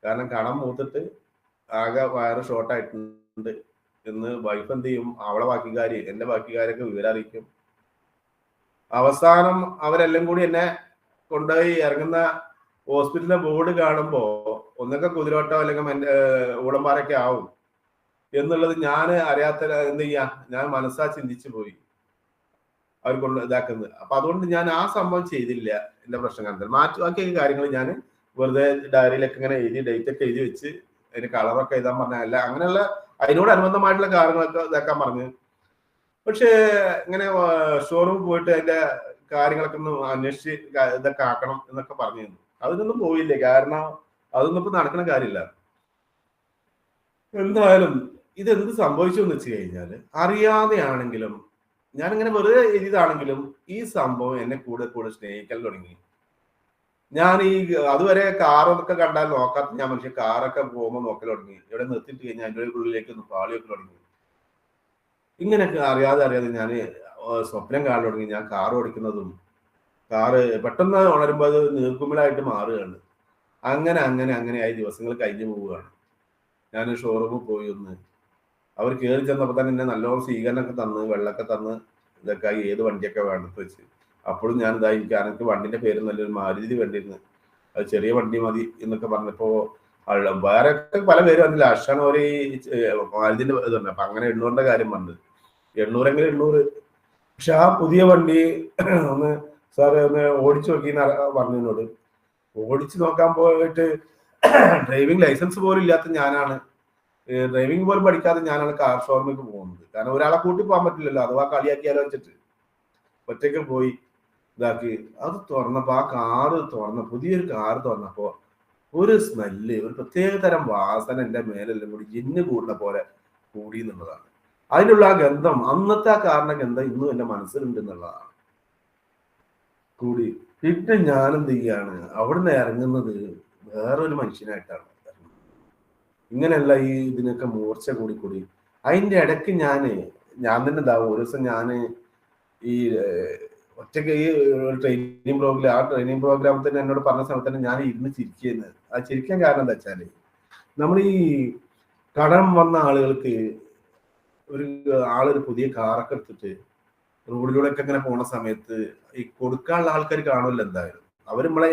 കാരണം കണം മൂത്തിട്ട് ആകെ വയറ് ഷോർട്ടായിട്ടുണ്ട് എന്ന് വൈഫ് എന്ത് ചെയ്യും, അവളെ ബാക്കിക്കാര് എന്റെ ബാക്കിക്കാരൊക്കെ വിവരം അറിയിക്കും. അവസാനം അവരെല്ലാം കൂടി എന്നെ കൊണ്ടുപോയി ഇറങ്ങുന്ന ഹോസ്പിറ്റലിലെ ബോർഡ് കാണുമ്പോ ഒന്നൊക്കെ കുതിരോട്ടോ അല്ലെങ്കിൽ ഊടമ്പാറൊക്കെ ആവും എന്നുള്ളത് ഞാൻ അറിയാത്ത എന്ത് ചെയ്യാ, ഞാൻ മനസ്സാ ചിന്തിച്ചു പോയി അവർ കൊണ്ട് ഇതാക്കുന്നത്. അപ്പൊ അതുകൊണ്ട് ഞാൻ ആ സംഭവം ചെയ്തില്ല. എന്റെ പ്രശ്നം കണ്ടത് ബാക്കിയൊക്കെ കാര്യങ്ങൾ ഞാൻ വെറുതെ ഡയറിയിലൊക്കെ ഇങ്ങനെ എഴുതി, ഡേറ്റ് ഒക്കെ എഴുതി വെച്ച്, അതിന്റെ കളറൊക്കെ എഴുതാൻ പറഞ്ഞല്ല, അങ്ങനെയുള്ള അതിനോട് അനുബന്ധമായിട്ടുള്ള കാര്യങ്ങളൊക്കെ ഇതാക്കാൻ പറഞ്ഞു. പക്ഷേ ഇങ്ങനെ ഷോറൂമിൽ പോയിട്ട് അതിന്റെ കാര്യങ്ങളൊക്കെ ഒന്ന് അന്വേഷിച്ച് ഇതൊക്കെ ആക്കണം എന്നൊക്കെ പറഞ്ഞിരുന്നു. അതിനൊന്നും പോയില്ലേ, കാരണം അതൊന്നും ഇപ്പൊ നടക്കുന്ന കാര്യമില്ല. എന്തായാലും ഇതെന്ത് സംഭവിച്ചു എന്ന് വെച്ച് കഴിഞ്ഞാല്, അറിയാതെയാണെങ്കിലും ഞാനിങ്ങനെ വെറുതെ എഴുതിയതാണെങ്കിലും ഈ സംഭവം എന്നെ കൂടെ കൂടെ സ്നേഹിക്കാൻ തുടങ്ങി. ഞാൻ ഈ അതുവരെ കാറൊക്കെ കണ്ടാൽ നോക്കാത്ത ഞാൻ മനുഷ്യ കാറൊക്കെ പോകുമ്പോൾ നോക്കൽ തുടങ്ങി. ഇവിടെ നിർത്തിയിട്ട് കഴിഞ്ഞാൽ അതിൻ്റെ ഉള്ളിലേക്ക് ഒന്ന് പാളിയൊക്കെ തുടങ്ങി. ഇങ്ങനെയൊക്കെ അറിയാതെ ഞാൻ സ്വപ്നം കാണാൻ തുടങ്ങി. ഞാൻ കാർ ഓടിക്കുന്നതും, കാറ് പെട്ടെന്ന് ഉണരുമ്പോൾ അത് നീർക്കുമിളായിട്ട് മാറുകയാണ്. അങ്ങനെയായി ദിവസങ്ങൾ കഴിഞ്ഞു പോവുകയാണ്. ഞാൻ ഷോറൂമിൽ പോയി ഒന്ന്, അവർ കയറി ചെന്നപ്പോൾ തന്നെ എന്നെ നല്ലോണം സ്വീകരണമൊക്കെ തന്ന്, വെള്ളമൊക്കെ തന്ന്, ഇതൊക്കെ ഏത് വണ്ടിയൊക്കെ വേണ്ടത് വെച്ച്. അപ്പോഴും ഞാൻ ഇതായി, എനിക്ക് വണ്ടിന്റെ പേര് നല്ലൊരു മാരുതി വേണ്ടിയിരുന്നു, അത് ചെറിയ വണ്ടി മതി എന്നൊക്കെ പറഞ്ഞപ്പോ വേറെ പല പേര് വന്നില്ല. അർഷാണ് ഒരു മാരുതിന്റെ ഇത് തന്നെ. അപ്പൊ അങ്ങനെ 800ന്റെ കാര്യം പറഞ്ഞത്, 800 800. പക്ഷെ ആ പുതിയ വണ്ടി ഒന്ന് സാറ് ഒന്ന് ഓടിച്ചു നോക്കി പറഞ്ഞു എന്നോട്. ഓടിച്ചു നോക്കാൻ പോയിട്ട് ഡ്രൈവിംഗ് ലൈസൻസ് പോലും ഇല്ലാത്ത ഞാനാണ്, ഡ്രൈവിംഗ് പോലും പഠിക്കാതെ ഞാനാണ് കാർ ഷോറൂമിലേക്ക് പോകുന്നത്. കാരണം ഒരാളെ കൂട്ടി പോകാൻ പറ്റില്ലല്ലോ, അഥവാ കളിയാക്കിയാലോ വെച്ചിട്ട് ഒറ്റയ്ക്ക് പോയി ഇതാക്കി. അത് തുറന്നപ്പോ, ആ കാറ് തുറന്ന, പുതിയൊരു കാറ് തുറന്നപ്പോ ഒരു സ്മെല്ല്, ഒരു പ്രത്യേക തരം വാസന എന്റെ മേലെല്ലാം കൂടി ജിന്ന് കൂടുന്ന പോലെ കൂടി എന്നുള്ളതാണ്. അതിനുള്ള ആ ഗന്ധം, അന്നത്തെ ആ കാറിന്റെ ഗന്ധം ഇന്നും എന്റെ മനസ്സിലുണ്ട് എന്നുള്ളതാണ് കൂടി. പിന്നെ ഞാൻ എന്ത് ചെയ്യാണ്, അവിടുന്ന് ഇറങ്ങുന്നത് വേറൊരു മനുഷ്യനായിട്ടാണ്. ഇങ്ങനെയല്ല, ഈ ഇതിനൊക്കെ മൂർച്ച കൂടി അതിന്റെ ഇടയ്ക്ക് ഞാൻ തന്നെ ഇതാവും. ഒരു ദിവസം ഞാൻ ഈ ഒറ്റയ്ക്ക് ഈ ട്രെയിനിങ് പ്രോഗ്രാം, ആ ട്രെയിനിങ് പ്രോഗ്രാമിൽ തന്നെ എന്നോട് പറഞ്ഞ സമയത്ത് തന്നെ ഞാൻ ഇരുന്ന് ചിരിക്കുന്നത്. ആ ചിരിക്കാൻ കാരണം എന്താ വെച്ചാല്, നമ്മൾ ഈ കടം വന്ന ആളുകൾക്ക് ഒരു ആളൊരു പുതിയ കാറൊക്കെ എടുത്തിട്ട് റോഡിലൂടെ ഒക്കെ ഇങ്ങനെ പോണ സമയത്ത് ഈ കൊടുക്കാനുള്ള ആൾക്കാർ കാണുമല്ലോ എന്തായാലും. അവർ നമ്മളെ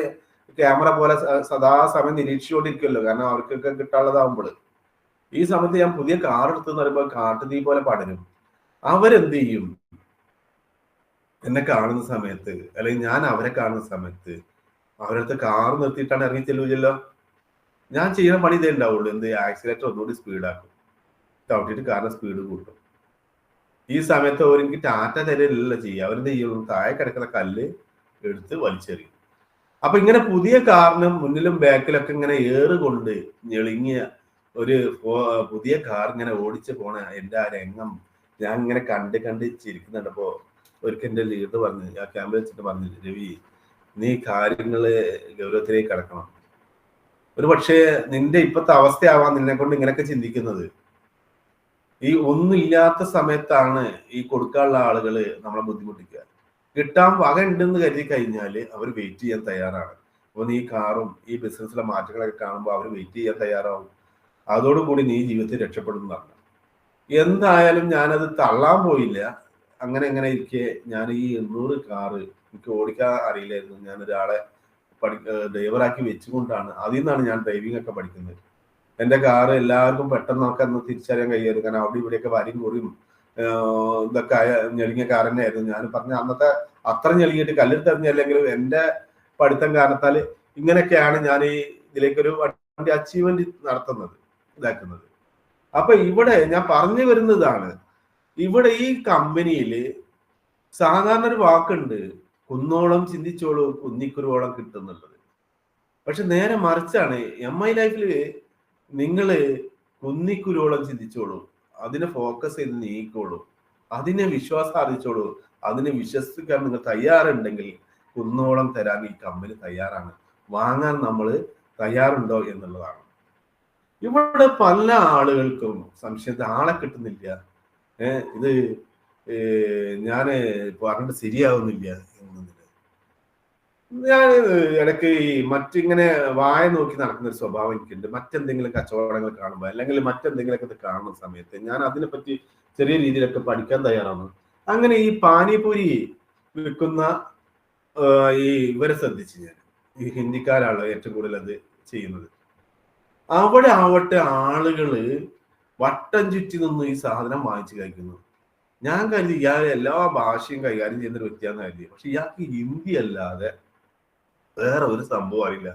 ക്യാമറ പോലെ സദാസമയം നിരീക്ഷിച്ചുകൊണ്ടിരിക്കുമല്ലോ, കാരണം അവർക്കൊക്കെ കിട്ടാനുള്ളതാവുമ്പോൾ. ഈ സമയത്ത് ഞാൻ പുതിയ കാർ എടുത്തെന്ന് പറയുമ്പോൾ കാട്ടുതീ പോലെ പടരും. അവരെന്ത് ചെയ്യും, എന്നെ കാണുന്ന സമയത്ത് അല്ലെങ്കിൽ ഞാൻ അവരെ കാണുന്ന സമയത്ത് അവരടുത്ത് കാർ നിർത്തിയിട്ടാണ് ഇറങ്ങി ചെല്ലുമല്ലോ. ഞാൻ ചെയ്യുന്ന പണി ഇതേ ഉണ്ടാവുള്ളൂ, എന്ത്, ആക്സിലേറ്റർ ഒന്നുകൂടി സ്പീഡാക്കും, ചവിട്ടിയിട്ട് കാറിന്റെ സ്പീഡ് കൂട്ടും. ഈ സമയത്ത് അവരെനിക്ക് ടാറ്റ തരല്ല ചെയ്യുക, അവരെന്ത് ചെയ്യും, താഴെ കിടക്കുന്ന കല്ല് എടുത്ത് വലിച്ചെറിയും. അപ്പൊ ഇങ്ങനെ പുതിയ കാറിനും മുന്നിലും ബാക്കിലൊക്കെ ഇങ്ങനെ ഏറുകൊണ്ട് ഞെളിങ്ങിയ ഒരു പുതിയ കാർ ഇങ്ങനെ ഓടിച്ചു പോണ എന്റെ ആ രംഗം ഞാൻ ഇങ്ങനെ കണ്ട് ചിരിക്കുന്നുണ്ടപ്പോ ഒരിക്കൽ എന്റെ ലീഡർ പറഞ്ഞു, ആ ക്യാമ്പിൽ വെച്ചിട്ട് പറഞ്ഞു, രവി, നീ കാര്യങ്ങള് ഗൗരവത്തിലേക്ക് കടക്കണം. ഒരു പക്ഷേ നിന്റെ ഇപ്പോഴത്തെ അവസ്ഥയാവാൻ നിന്നെ കൊണ്ട് ഇങ്ങനെയൊക്കെ ചിന്തിക്കുന്നത്. ഈ ഒന്നുമില്ലാത്ത സമയത്താണ് ഈ കൊടുക്കാനുള്ള ആളുകള് നമ്മളെ ബുദ്ധിമുട്ടിക്കുക. കിട്ടാൻ വക ഉണ്ടെന്ന് കരുതി കഴിഞ്ഞാൽ അവർ വെയിറ്റ് ചെയ്യാൻ തയ്യാറാണ്. അപ്പൊ നീ കാറും ഈ ബിസിനസ്സിലെ മാറ്റങ്ങളൊക്കെ കാണുമ്പോൾ അവർ വെയിറ്റ് ചെയ്യാൻ തയ്യാറാവും. അതോടുകൂടി നീ ജീവിതത്തിൽ രക്ഷപ്പെടുന്നതാണ്. എന്തായാലും ഞാനത് തള്ളാൻ പോയില്ല. അങ്ങനെ ഇരിക്കെ ഞാൻ ഈ 800 കാറ് എനിക്ക് ഓടിക്കാൻ അറിയില്ലായിരുന്നു. ഞാൻ ഒരാളെ ഡ്രൈവറാക്കി വെച്ചുകൊണ്ടാണ്, അതിൽ നിന്നാണ് ഞാൻ ഡ്രൈവിംഗ് ഒക്കെ പഠിക്കുന്നത്. എന്റെ കാറ് എല്ലാവർക്കും പെട്ടെന്ന് നമുക്കൊന്ന് തിരിച്ചറിയാൻ കഴിയായിരുന്നു, കാരണം അവിടെ ഇവിടെയൊക്കെ വരിയും കുറിയും ഇതൊക്കെ ഞെളിങ്ങിയ കാർ തന്നെയായിരുന്നു. ഞാൻ പറഞ്ഞ അന്നത്തെ അത്ര ഞെളിങ്ങിയിട്ട് കല്ലെടുത്തെറിഞ്ഞല്ലെങ്കിലും എന്റെ പഠിത്തം കാരണത്താൽ ഇങ്ങനെയൊക്കെയാണ് ഞാൻ ഈ ഇതിലേക്കൊരു അച്ചീവ്മെന്റ് നടത്തുന്നത്, ഇതാക്കുന്നത്. അപ്പൊ ഇവിടെ ഞാൻ പറഞ്ഞു വരുന്നതാണ്, ഇവിടെ ഈ കമ്പനിയിൽ സാധാരണ ഒരു വാക്കുണ്ട്, കുന്നോളം ചിന്തിച്ചോളൂ കുന്നിക്കുരുവോളം കിട്ടുന്നുള്ളത്. പക്ഷെ നേരെ മറിച്ചാണ് MI ലൈഫിൽ നിങ്ങൾ കുന്നിക്കുരുവോളം ചിന്തിച്ചോളൂ, അതിനെ ഫോക്കസ് ചെയ്ത് നീക്കോളൂ, അതിനെ വിശ്വാസം അറിയിച്ചോളൂ, അതിനെ വിശ്വസിക്കാൻ നിങ്ങൾ തയ്യാറുണ്ടെങ്കിൽ കുന്നോളം തരാൻ ഈ കമ്പനി തയ്യാറാണ്. വാങ്ങാൻ നമ്മൾ തയ്യാറുണ്ടോ എന്നുള്ളതാണ്. ഇവിടെ പല ആളുകൾക്കും സംശയത്തെ ആളെ കിട്ടുന്നില്ല, ഇത് ഞാൻ പറഞ്ഞിട്ട് ശരിയാവുന്നില്ല എന്നതിൽ ഞാൻ ഇടയ്ക്ക് ഈ മറ്റിങ്ങനെ വായ നോക്കി നടക്കുന്ന ഒരു സ്വഭാവം എനിക്കുണ്ട്. മറ്റെന്തെങ്കിലും കച്ചവടങ്ങൾ കാണുമ്പോൾ അല്ലെങ്കിൽ മറ്റെന്തെങ്കിലുമൊക്കെ കാണുന്ന സമയത്ത് ഞാൻ അതിനെപ്പറ്റി ചെറിയ രീതിയിലൊക്കെ പഠിക്കാൻ തയ്യാറാണ്. അങ്ങനെ ഈ പാനിപൂരി വിൽക്കുന്ന ഈ ഇവരെ ശ്രദ്ധിച്ച് ഞാൻ, ഈ ഹിന്ദിക്കാരാണ് ഏറ്റവും കൂടുതൽ അത് ചെയ്യുന്നത്. അവിടെ ആവട്ടെ ആളുകള് വട്ടം ചുറ്റി നിന്ന് ഈ സാധനം വാങ്ങിച്ചു കഴിക്കുന്നു. ഞാൻ കരുതി ഇയാൾ എല്ലാ ഭാഷയും കൈകാര്യം ചെയ്യുന്ന ഒരു വ്യക്തിയാന്ന് കരുതി. പക്ഷെ ഇയാൾക്ക് ഹിന്ദി അല്ലാതെ വേറെ ഒരു സംഭവം അറിയില്ല.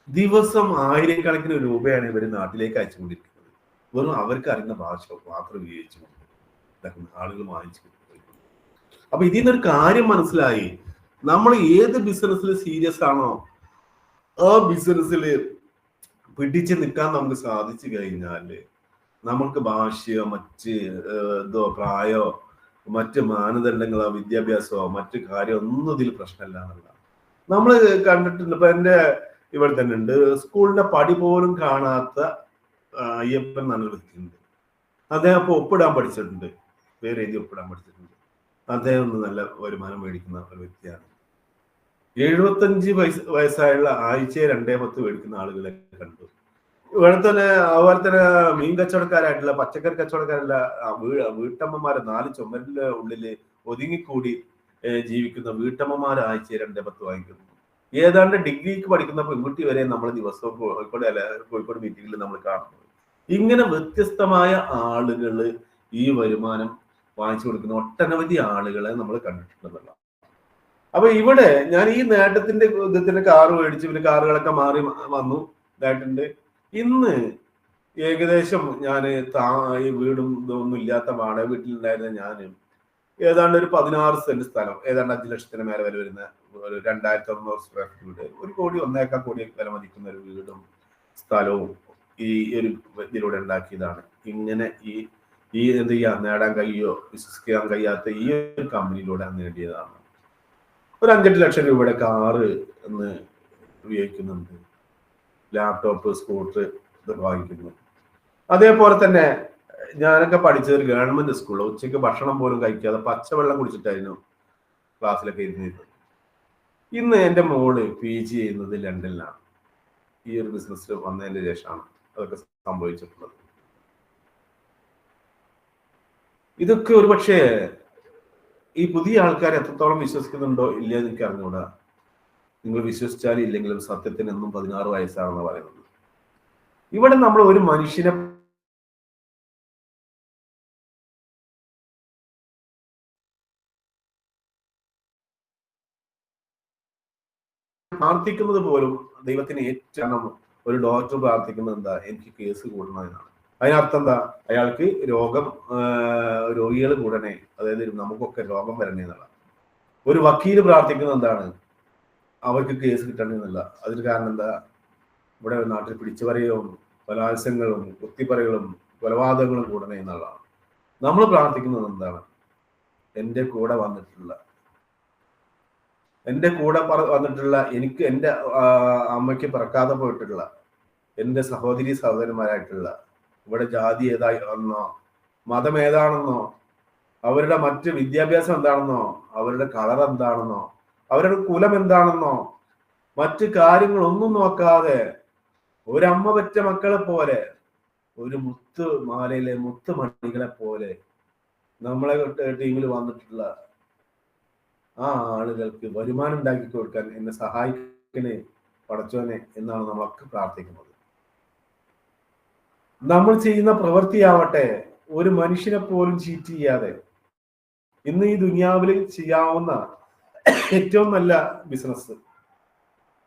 ദിവസം ആയിരക്കണക്കിന് രൂപയാണ് ഇവര് നാട്ടിലേക്ക് അയച്ചുകൊണ്ടിരിക്കുന്നത്. വെറും അവർക്ക് അറിയുന്ന ഭാഷ മാത്രം ഉപയോഗിച്ചുകൊണ്ട് ആളുകൾ വാങ്ങിച്ചു. അപ്പൊ ഇതിൽ നിന്നൊരു കാര്യം മനസ്സിലായി, നമ്മൾ ഏത് ബിസിനസ്സിൽ സീരിയസ് ആണോ ആ ബിസിനസ്സിൽ പിടിച്ചു നിൽക്കാൻ നമുക്ക് സാധിച്ചു കഴിഞ്ഞാല് നമുക്ക് ഭാഷയോ മറ്റ് പ്രായോ മറ്റ് മാനദണ്ഡങ്ങളോ വിദ്യാഭ്യാസമോ മറ്റു കാര്യം ഒന്നും ഇതിൽ പ്രശ്നമില്ല എന്നുള്ള നമ്മൾ കണ്ടിട്ടുണ്ട്. ഇപ്പൊ എന്റെ ഇവിടെ തന്നെ ഉണ്ട്, സ്കൂളിന്റെ പടി പോലും കാണാത്ത അയ്യപ്പൻ നല്ല വ്യക്തിയുണ്ട്. അദ്ദേഹം ഇപ്പൊ ഒപ്പിടാൻ പഠിച്ചിട്ടുണ്ട്, പേരെഴുതി ഒപ്പിടാൻ പഠിച്ചിട്ടുണ്ട്. അദ്ദേഹം ഒന്ന് നല്ല വരുമാനം മേടിക്കുന്ന ഒരു വ്യക്തിയാണ്. 75 വയസ്സായുള്ള ആഴ്ചയെ 2-10 മേടിക്കുന്ന ആളുകളെ കണ്ടു. ഇവിടെ തന്നെ അതുപോലെ തന്നെ മീൻ കച്ചവടക്കാരായിട്ടുള്ള പച്ചക്കറി കച്ചവടക്കാരുള്ള വീട്ടമ്മമാരെ 4 ചുമരിന്റെ ഉള്ളില് ഒതുങ്ങിക്കൂടി ജീവിക്കുന്ന വീട്ടമ്മമാർ ആഴ്ചയെ 2-10 വാങ്ങിക്കുന്നു. ഏതാണ്ട് ഡിഗ്രിക്ക് പഠിക്കുന്ന പെൺകുട്ടി വരെ നമ്മൾ ദിവസവും കോഴിക്കോട് മീറ്റിംഗിൽ നമ്മൾ കാണുന്നത്. ഇങ്ങനെ വ്യത്യസ്തമായ ആളുകൾ ഈ വരുമാനം വാങ്ങിച്ചു കൊടുക്കുന്ന ഒട്ടനവധി ആളുകളെ നമ്മൾ കണ്ടിട്ടുണ്ടെന്നുള്ള. അപ്പൊ ഇവിടെ ഞാൻ ഈ നേട്ടത്തിന്റെ ഇദ്ദേഹത്തിന്റെ കാറ് മേടിച്ചു, പിന്നെ കാറുകളൊക്കെ മാറി വന്നു ഇതായിട്ടുണ്ട്. ഇന്ന് ഏകദേശം ഞാൻ ഈ വീടും ഇതൊന്നും ഇല്ലാത്ത വാടക വീട്ടിലുണ്ടായിരുന്ന ഞാൻ ഏതാണ്ട് ഒരു 16 സെന്റ് സ്ഥലം, ഏതാണ്ട് 5 ലക്ഷത്തിന് മേലെ വില വരുന്ന ഒരു 2600 സ്ക്വയർ ഫീറ്റ് വീട്, 1 കോടി 1.25 കോടി വില മതിക്കുന്ന ഒരു വീടും സ്ഥലവും ഈ ഒരു ഇതിലൂടെ ഉണ്ടാക്കിയതാണ്. ഇങ്ങനെ ഈ എന്ത് ചെയ്യാൻ നേടാൻ കഴിയോ വിശ്വസിക്കാൻ കഴിയാത്ത ഈ ഒരു കമ്പനിയിലൂടെ നേടിയതാണ്. ഒരു 5-8 ലക്ഷം രൂപയുടെ കാറ് എന്ന് ഉപയോഗിക്കുന്നുണ്ട്, ലാപ്ടോപ്പ് സ്കൂട്ടർ ഇതൊക്കെ വാങ്ങിക്കുന്നു. അതേപോലെ തന്നെ ഞാനൊക്കെ പഠിച്ചത് ഒരു ഗവൺമെന്റ് സ്കൂളിൽ ഉച്ചയ്ക്ക് ഭക്ഷണം പോലും കഴിക്കാതെ പച്ചവെള്ളം കുടിച്ചിട്ടായിരുന്നു ക്ലാസ്സിലൊക്കെ ഇരുന്നിരുന്നത്. ഇന്ന് എൻ്റെ മോള് PG ചെയ്യുന്നത് ലണ്ടനിലാണ്. ഈ ഒരു ബിസിനസ്സിൽ വന്നതിന് ശേഷമാണ് അതൊക്കെ സംഭവിച്ചിട്ടുള്ളത്. ഇതൊക്കെ ഒരു പക്ഷേ ഈ പുതിയ ആൾക്കാർ എത്രത്തോളം വിശ്വസിക്കുന്നുണ്ടോ ഇല്ല എന്ന് എനിക്ക് അറിഞ്ഞൂടാ. നിങ്ങൾ വിശ്വസിച്ചാലും ഇല്ലെങ്കിലും സത്യത്തിന് എന്നും 16 വയസ്സാണെന്ന് പറയുന്നത്. ഇവിടെ നമ്മൾ ഒരു മനുഷ്യനെ പ്രാർത്ഥിക്കുന്നത് പോലും ദൈവത്തിന് ഏറ്റവും ഒരു ഡോക്ടർ പ്രാർത്ഥിക്കുന്നത് എന്താ, എനിക്ക് കേസ് കൂടണമെന്നാണ്. അതിനർത്ഥം എന്താ, അയാൾക്ക് രോഗികൾ കൂടണേ, അതായത് നമുക്കൊക്കെ രോഗം വരണേ എന്നുള്ള. ഒരു വക്കീല് പ്രാർത്ഥിക്കുന്നത് എന്താണ്, അവർക്ക് കേസ് കിട്ടണമെന്നല്ല. അതിന് കാരണം എന്താ, ഇവിടെ നാട്ടിൽ പിടിച്ചുപറിയും ബലാത്സംഗങ്ങളും കുത്തിപ്പറികളും കൊലപാതകങ്ങളും കൂടണേ എന്നുള്ളതാണ്. നമ്മൾ പ്രാർത്ഥിക്കുന്നത് എന്താണ്, എൻ്റെ കൂടെ വന്നിട്ടുള്ള എനിക്ക് എൻ്റെ അമ്മയ്ക്ക് പിറക്കാതെ പോയിട്ടുള്ള എൻ്റെ സഹോദരി സഹോദരന്മാരായിട്ടുള്ള, ഇവിടെ ജാതി ഏതാണെന്നോ മതം ഏതാണെന്നോ അവരുടെ മറ്റ് വിദ്യാഭ്യാസം എന്താണെന്നോ അവരുടെ കളർ എന്താണെന്നോ അവരുടെ കുലം എന്താണെന്നോ മറ്റു കാര്യങ്ങളൊന്നും നോക്കാതെ ഒരമ്മ പെറ്റ മക്കളെ പോലെ, ഒരു മുത്ത് മാലയിലെ മുത്ത് മണികളെ പോലെ നമ്മളെ ടീമിൽ വന്നിട്ടുള്ള ആ ആളുകൾക്ക് വരുമാനം ഉണ്ടാക്കി കൊടുക്കാൻ എന്നെ സഹായിക്കണേ പടച്ചോനെ എന്നാണ് നമ്മളൊക്കെ പ്രാർത്ഥിക്കുന്നത്. നമ്മൾ ചെയ്യുന്ന പ്രവൃത്തിയാവട്ടെ ഒരു മനുഷ്യനെ പോലും ചീറ്റ് ചെയ്യാതെ ഇന്ന് ഈ ദുനിയാവിൽ ചെയ്യാവുന്ന ഏറ്റവും നല്ല ബിസിനസ്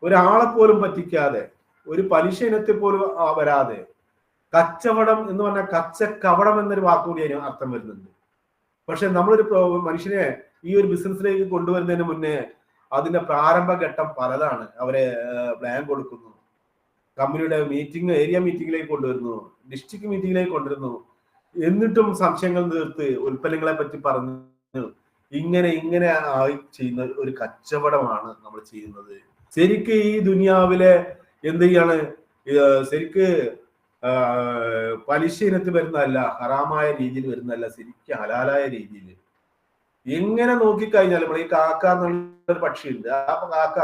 ഒരാളെ പോലും പറ്റിക്കാതെ, ഒരു പലിശ ഇനത്തെ പോലും വരാതെ, കച്ചവടം എന്ന് പറഞ്ഞാൽ കച്ചക്കവടം എന്നൊരു വാക്കുകൂടി അതിന് അർത്ഥം വരുന്നുണ്ട്. പക്ഷെ നമ്മളൊരു മനുഷ്യനെ ഈ ഒരു ബിസിനസ്സിലേക്ക് കൊണ്ടുവരുന്നതിന് മുന്നേ അതിന്റെ പ്രാരംഭഘട്ടം പലതാണ്. അവരെ പ്ലാൻ കൊടുക്കുന്നു, കമ്പനിയുടെ മീറ്റിംഗ്, ഏരിയ മീറ്റിംഗിലേക്ക് കൊണ്ടുവരുന്നു, ഡിസ്ട്രിക്ട് മീറ്റിംഗിലേക്ക് കൊണ്ടുവരുന്നു, എന്നിട്ടും സംശയങ്ങൾ തീർത്ത് ഉൽപ്പന്നങ്ങളെ പറ്റി പറഞ്ഞു ഇങ്ങനെ ആയി ചെയ്യുന്ന ഒരു കച്ചവടമാണ് നമ്മൾ ചെയ്യുന്നത്. ശരിക്ക് ഈ ദുനിയാവിലെ എന്ത് ചെയ്യാണ്, ശരിക്ക് പലിശ ഇനത്തിൽ വരുന്നതല്ല, ഹറാമായ രീതിയിൽ വരുന്നതല്ല, ശരിക്കും ഹലാലായ രീതിയിൽ. എങ്ങനെ നോക്കിക്കഴിഞ്ഞാൽ നമ്മൾ ഈ കാക്ക എന്നുള്ളൊരു പക്ഷിയുണ്ട്. ആ കാക്ക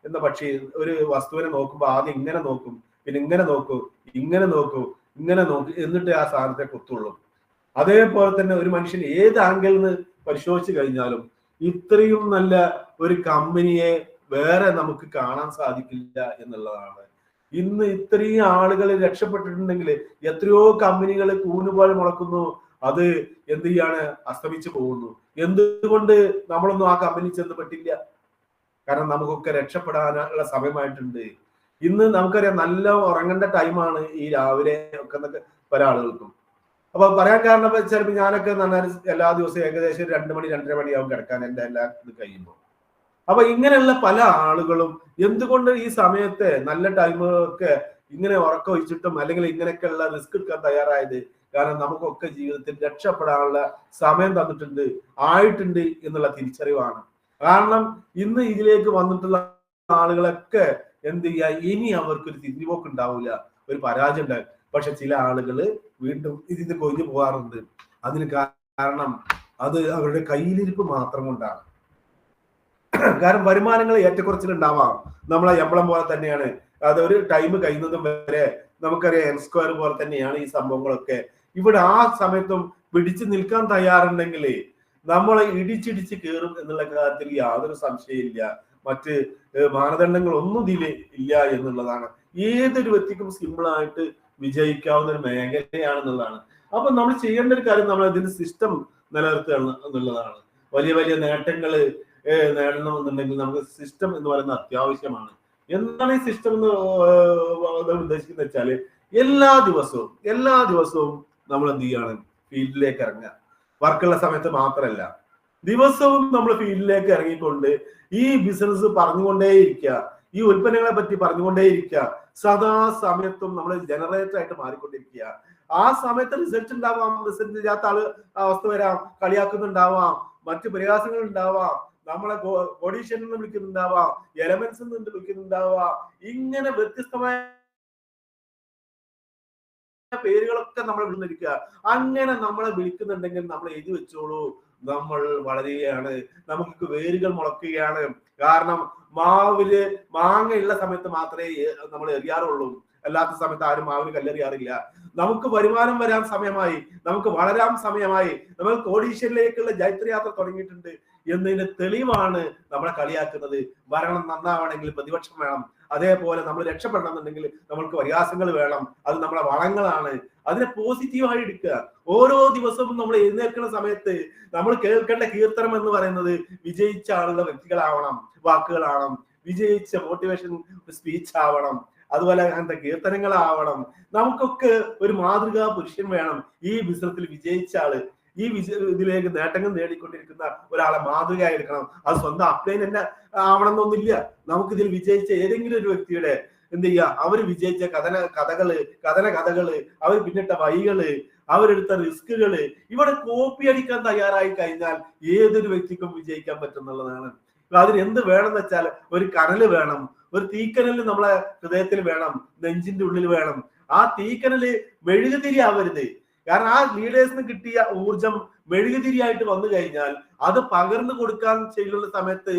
എന്ന പക്ഷി ഒരു വസ്തുവിനെ നോക്കുമ്പോൾ ആദ്യം ഇങ്ങനെ നോക്കും, പിന്നെ ഇങ്ങനെ നോക്കൂ, ഇങ്ങനെ നോക്കൂ, ഇങ്ങനെ നോക്കി, എന്നിട്ട് ആ സാധനത്തെ കുത്തുള്ളൂ. അതേപോലെ തന്നെ ഒരു മനുഷ്യൻ ഏത് ആംഗിളിൽ നിന്ന് പരിശോധിച്ചു കഴിഞ്ഞാലും ഇത്രയും നല്ല ഒരു കമ്പനിയെ വേറെ നമുക്ക് കാണാൻ സാധിക്കില്ല എന്നുള്ളതാണ്. ഇന്ന് ഇത്രയും ആളുകൾ രക്ഷപ്പെട്ടിട്ടുണ്ടെങ്കിൽ എത്രയോ കമ്പനികൾ കൂനുപോലെ മുളക്കുന്നു, അത് എന്ത് ചെയ്യാണ്, അസ്തമിച്ചു പോകുന്നു. എന്തുകൊണ്ട് നമ്മളൊന്നും ആ കമ്പനി ചെന്ന് പെട്ടില്ല? കാരണം നമുക്കൊക്കെ രക്ഷപ്പെടാനുള്ള സമയമായിട്ടുണ്ട്. ഇന്ന് നമുക്കറിയാം നല്ല ഉറങ്ങേണ്ട ടൈമാണ് ഈ രാവിലെ ഒക്കെ പല ആളുകൾക്കും. അപ്പൊ പറയാൻ കാരണം ചിലപ്പോൾ ഞാനൊക്കെ എല്ലാ ദിവസവും ഏകദേശം 2 മണി 2:30 മണിയാവും കിടക്കാൻ എന്റെ എല്ലാ ഇത് കഴിയുമ്പോൾ. അപ്പൊ ഇങ്ങനെയുള്ള പല ആളുകളും എന്തുകൊണ്ട് ഈ സമയത്തെ നല്ല ടൈമൊക്കെ ഇങ്ങനെ ഉറക്കൊഴിച്ചിട്ടും അല്ലെങ്കിൽ ഇങ്ങനെയൊക്കെയുള്ള റിസ്ക് എടുക്കാൻ തയ്യാറായത്? കാരണം നമുക്കൊക്കെ ജീവിതത്തിൽ രക്ഷപ്പെടാനുള്ള സമയം തന്നിട്ടുണ്ട്, ആയിട്ടുണ്ട് എന്നുള്ള തിരിച്ചറിവാണ്. കാരണം ഇന്ന് ഇതിലേക്ക് വന്നിട്ടുള്ള ആളുകളൊക്കെ എന്ത് ചെയ്യാ, ഇനി അവർക്കൊരു തിരിഞ്ഞുപോക്ക് ഉണ്ടാവില്ല, ഒരു പരാജയം ഉണ്ടാകും. പക്ഷെ ചില ആളുകൾ വീണ്ടും ഇതിന് കൊഴിഞ്ഞു പോകാറുണ്ട്. അതിന് കാരണം അത് അവരുടെ കയ്യിലിരിപ്പ് മാത്രം കൊണ്ടാണ്. കാരണം വരുമാനങ്ങൾ ഏറ്റക്കുറച്ചിലുണ്ടാവാം. നമ്മളെ എംബ്ലം പോലെ തന്നെയാണ്, അതൊരു ടൈം കഴിയുന്നതും വരെ നമുക്കറിയാം എൻ സ്ക്വയർ പോലെ തന്നെയാണ് ഈ സംഭവങ്ങളൊക്കെ. ഇവിടെ ആ സമയത്തും പിടിച്ചു നിൽക്കാൻ തയ്യാറുണ്ടെങ്കിൽ നമ്മൾ ഇടിച്ചിടിച്ച് കയറും എന്നുള്ള കാര്യത്തിൽ യാതൊരു സംശയമില്ല. മറ്റ് മാനദണ്ഡങ്ങൾ ഒന്നും ഇതിൽ ഇല്ല എന്നുള്ളതാണ്. ഏതൊരു വ്യക്തിക്കും സിമ്പിളായിട്ട് വിജയിക്കാവുന്ന ഒരു മേഖലയാണെന്നുള്ളതാണ്. അപ്പൊ നമ്മൾ ചെയ്യേണ്ട ഒരു കാര്യം, നമ്മൾ ഇതിന്റെ സിസ്റ്റം നിലനിർത്തുക എന്നുള്ളതാണ്. വലിയ വലിയ നേട്ടങ്ങൾ നേടണമെന്നുണ്ടെങ്കിൽ നമുക്ക് സിസ്റ്റം എന്ന് പറയുന്നത് അത്യാവശ്യമാണ്. എന്താണ് ഈ സിസ്റ്റം എന്ന് ഉദ്ദേശിക്കുന്നത് വെച്ചാല് എല്ലാ ദിവസവും നമ്മൾ എന്ത് ചെയ്യാണ്, ഫീൽഡിലേക്ക് ഇറങ്ങുക. വർക്കുള്ള സമയത്ത് മാത്രമല്ല, ദിവസവും നമ്മൾ ഫീൽഡിലേക്ക് ഇറങ്ങിക്കൊണ്ട് ഈ ബിസിനസ് പറഞ്ഞുകൊണ്ടേയിരിക്കുക, ഈ ഉൽപ്പന്നങ്ങളെ പറ്റി പറഞ്ഞുകൊണ്ടേയിരിക്കുക. സദാ സമയത്തും നമ്മൾ ജനറേറ്റർ ആയിട്ട് മാറിക്കൊണ്ടിരിക്കുക. ആ സമയത്ത് റിസൾട്ട് ഉണ്ടാവാം, റിസൾട്ട് ഇല്ലാത്ത അവസ്ഥ വരാം, കളിയാക്കുന്നുണ്ടാവാം, മറ്റു പ്രയാസങ്ങൾ ഉണ്ടാവാം, നമ്മളെ ഓഡീഷൻ എന്ന് വിളിക്കുന്നുണ്ടാവാം, എലമെന്റ്സ് എന്ന് വിളിക്കുന്നുണ്ടാവാം. ഇങ്ങനെ വ്യത്യസ്തമായ പേരുകളൊക്കെ നമ്മൾ വിളിച്ചിരിക്കുക. അങ്ങനെ നമ്മളെ വിളിക്കുന്നുണ്ടെങ്കിൽ നമ്മൾ എഴുതി വെച്ചോളൂ, നമ്മൾ വളരുകയാണ്, നമുക്ക് വേരുകൾ മുളക്കുകയാണ്. കാരണം മാവില് മാങ്ങ ഉള്ള സമയത്ത് മാത്രമേ നമ്മൾ എറിയാറുള്ളൂ, അല്ലാത്ത സമയത്ത് ആരും മാവിന് കല്ലെറിയാറില്ല. നമുക്ക് വരുമാനം വരാൻ സമയമായി, നമുക്ക് വളരാൻ സമയമായി, നമ്മൾ കോടീശ്വരിലേക്കുള്ള ജൈത്രയാത്ര തുടങ്ങിയിട്ടുണ്ട് എന്നതിന് തെളിവാണ് നമ്മളെ കളിയാക്കുന്നത്. ഭരണം നന്നാവണമെങ്കിൽ പ്രതിപക്ഷം വേണം, അതേപോലെ നമ്മൾ രക്ഷപ്പെടണമെന്നുണ്ടെങ്കിൽ നമ്മൾക്ക് പരിഹാസങ്ങൾ വേണം, അത് നമ്മളെ വളങ്ങളാണ്. അതിനെ പോസിറ്റീവായി എടുക്കുക. ഓരോ ദിവസവും നമ്മൾ എഴുന്നേൽക്കുന്ന സമയത്ത് നമ്മൾ കേൾക്കേണ്ട കീർത്തനം എന്ന് പറയുന്നത് വിജയിച്ച ആളുടെ വ്യക്തികളാവണം, വാക്കുകളാവണം, വിജയിച്ച മോട്ടിവേഷൻ സ്പീച്ച് ആവണം, അതുപോലെ അങ്ങനത്തെ കീർത്തനങ്ങളാവണം. നമുക്കൊക്കെ ഒരു മാതൃകാ പുരുഷൻ വേണം. ഈ ബിസിനസ്സിൽ വിജയിച്ച ആള്, ഈ ഇതിലേക്ക് നേട്ടങ്ങൾ നേടിക്കൊണ്ടിരിക്കുന്ന ഒരാളെ മാതൃകയായി എടുക്കണം. അത് സ്വന്തം അപ്ലൈൻ തന്നെ ആവണം എന്നൊന്നുമില്ല. നമുക്കിതിൽ വിജയിച്ച ഏതെങ്കിലും ഒരു വ്യക്തിയുടെ എന്ത് ചെയ്യുക, അവര് വിജയിച്ച കഥകള്, അവർ പിന്നിട്ട വഴികള്, അവരെടുത്ത റിസ്കുകള് ഇവിടെ കോപ്പി അടിക്കാൻ തയ്യാറായി കഴിഞ്ഞാൽ ഏതൊരു വ്യക്തിക്കും വിജയിക്കാൻ പറ്റുന്നുള്ളതാണ്. അതിന് എന്ത് വേണം വെച്ചാൽ ഒരു കനല് വേണം, ഒരു തീക്കനല് നമ്മളെ ഹൃദയത്തിൽ വേണം, നെഞ്ചിന്റെ ഉള്ളിൽ വേണം. ആ തീക്കനല് മെഴുകുതിരി ആവരുത്. കാരണം ആ ലീഡേഴ്സിന് കിട്ടിയ ഊർജം മെഴുകുതിരിയായിട്ട് വന്നു കഴിഞ്ഞാൽ അത് പകർന്നു കൊടുക്കാൻ ചെയ്യുന്ന സമയത്ത്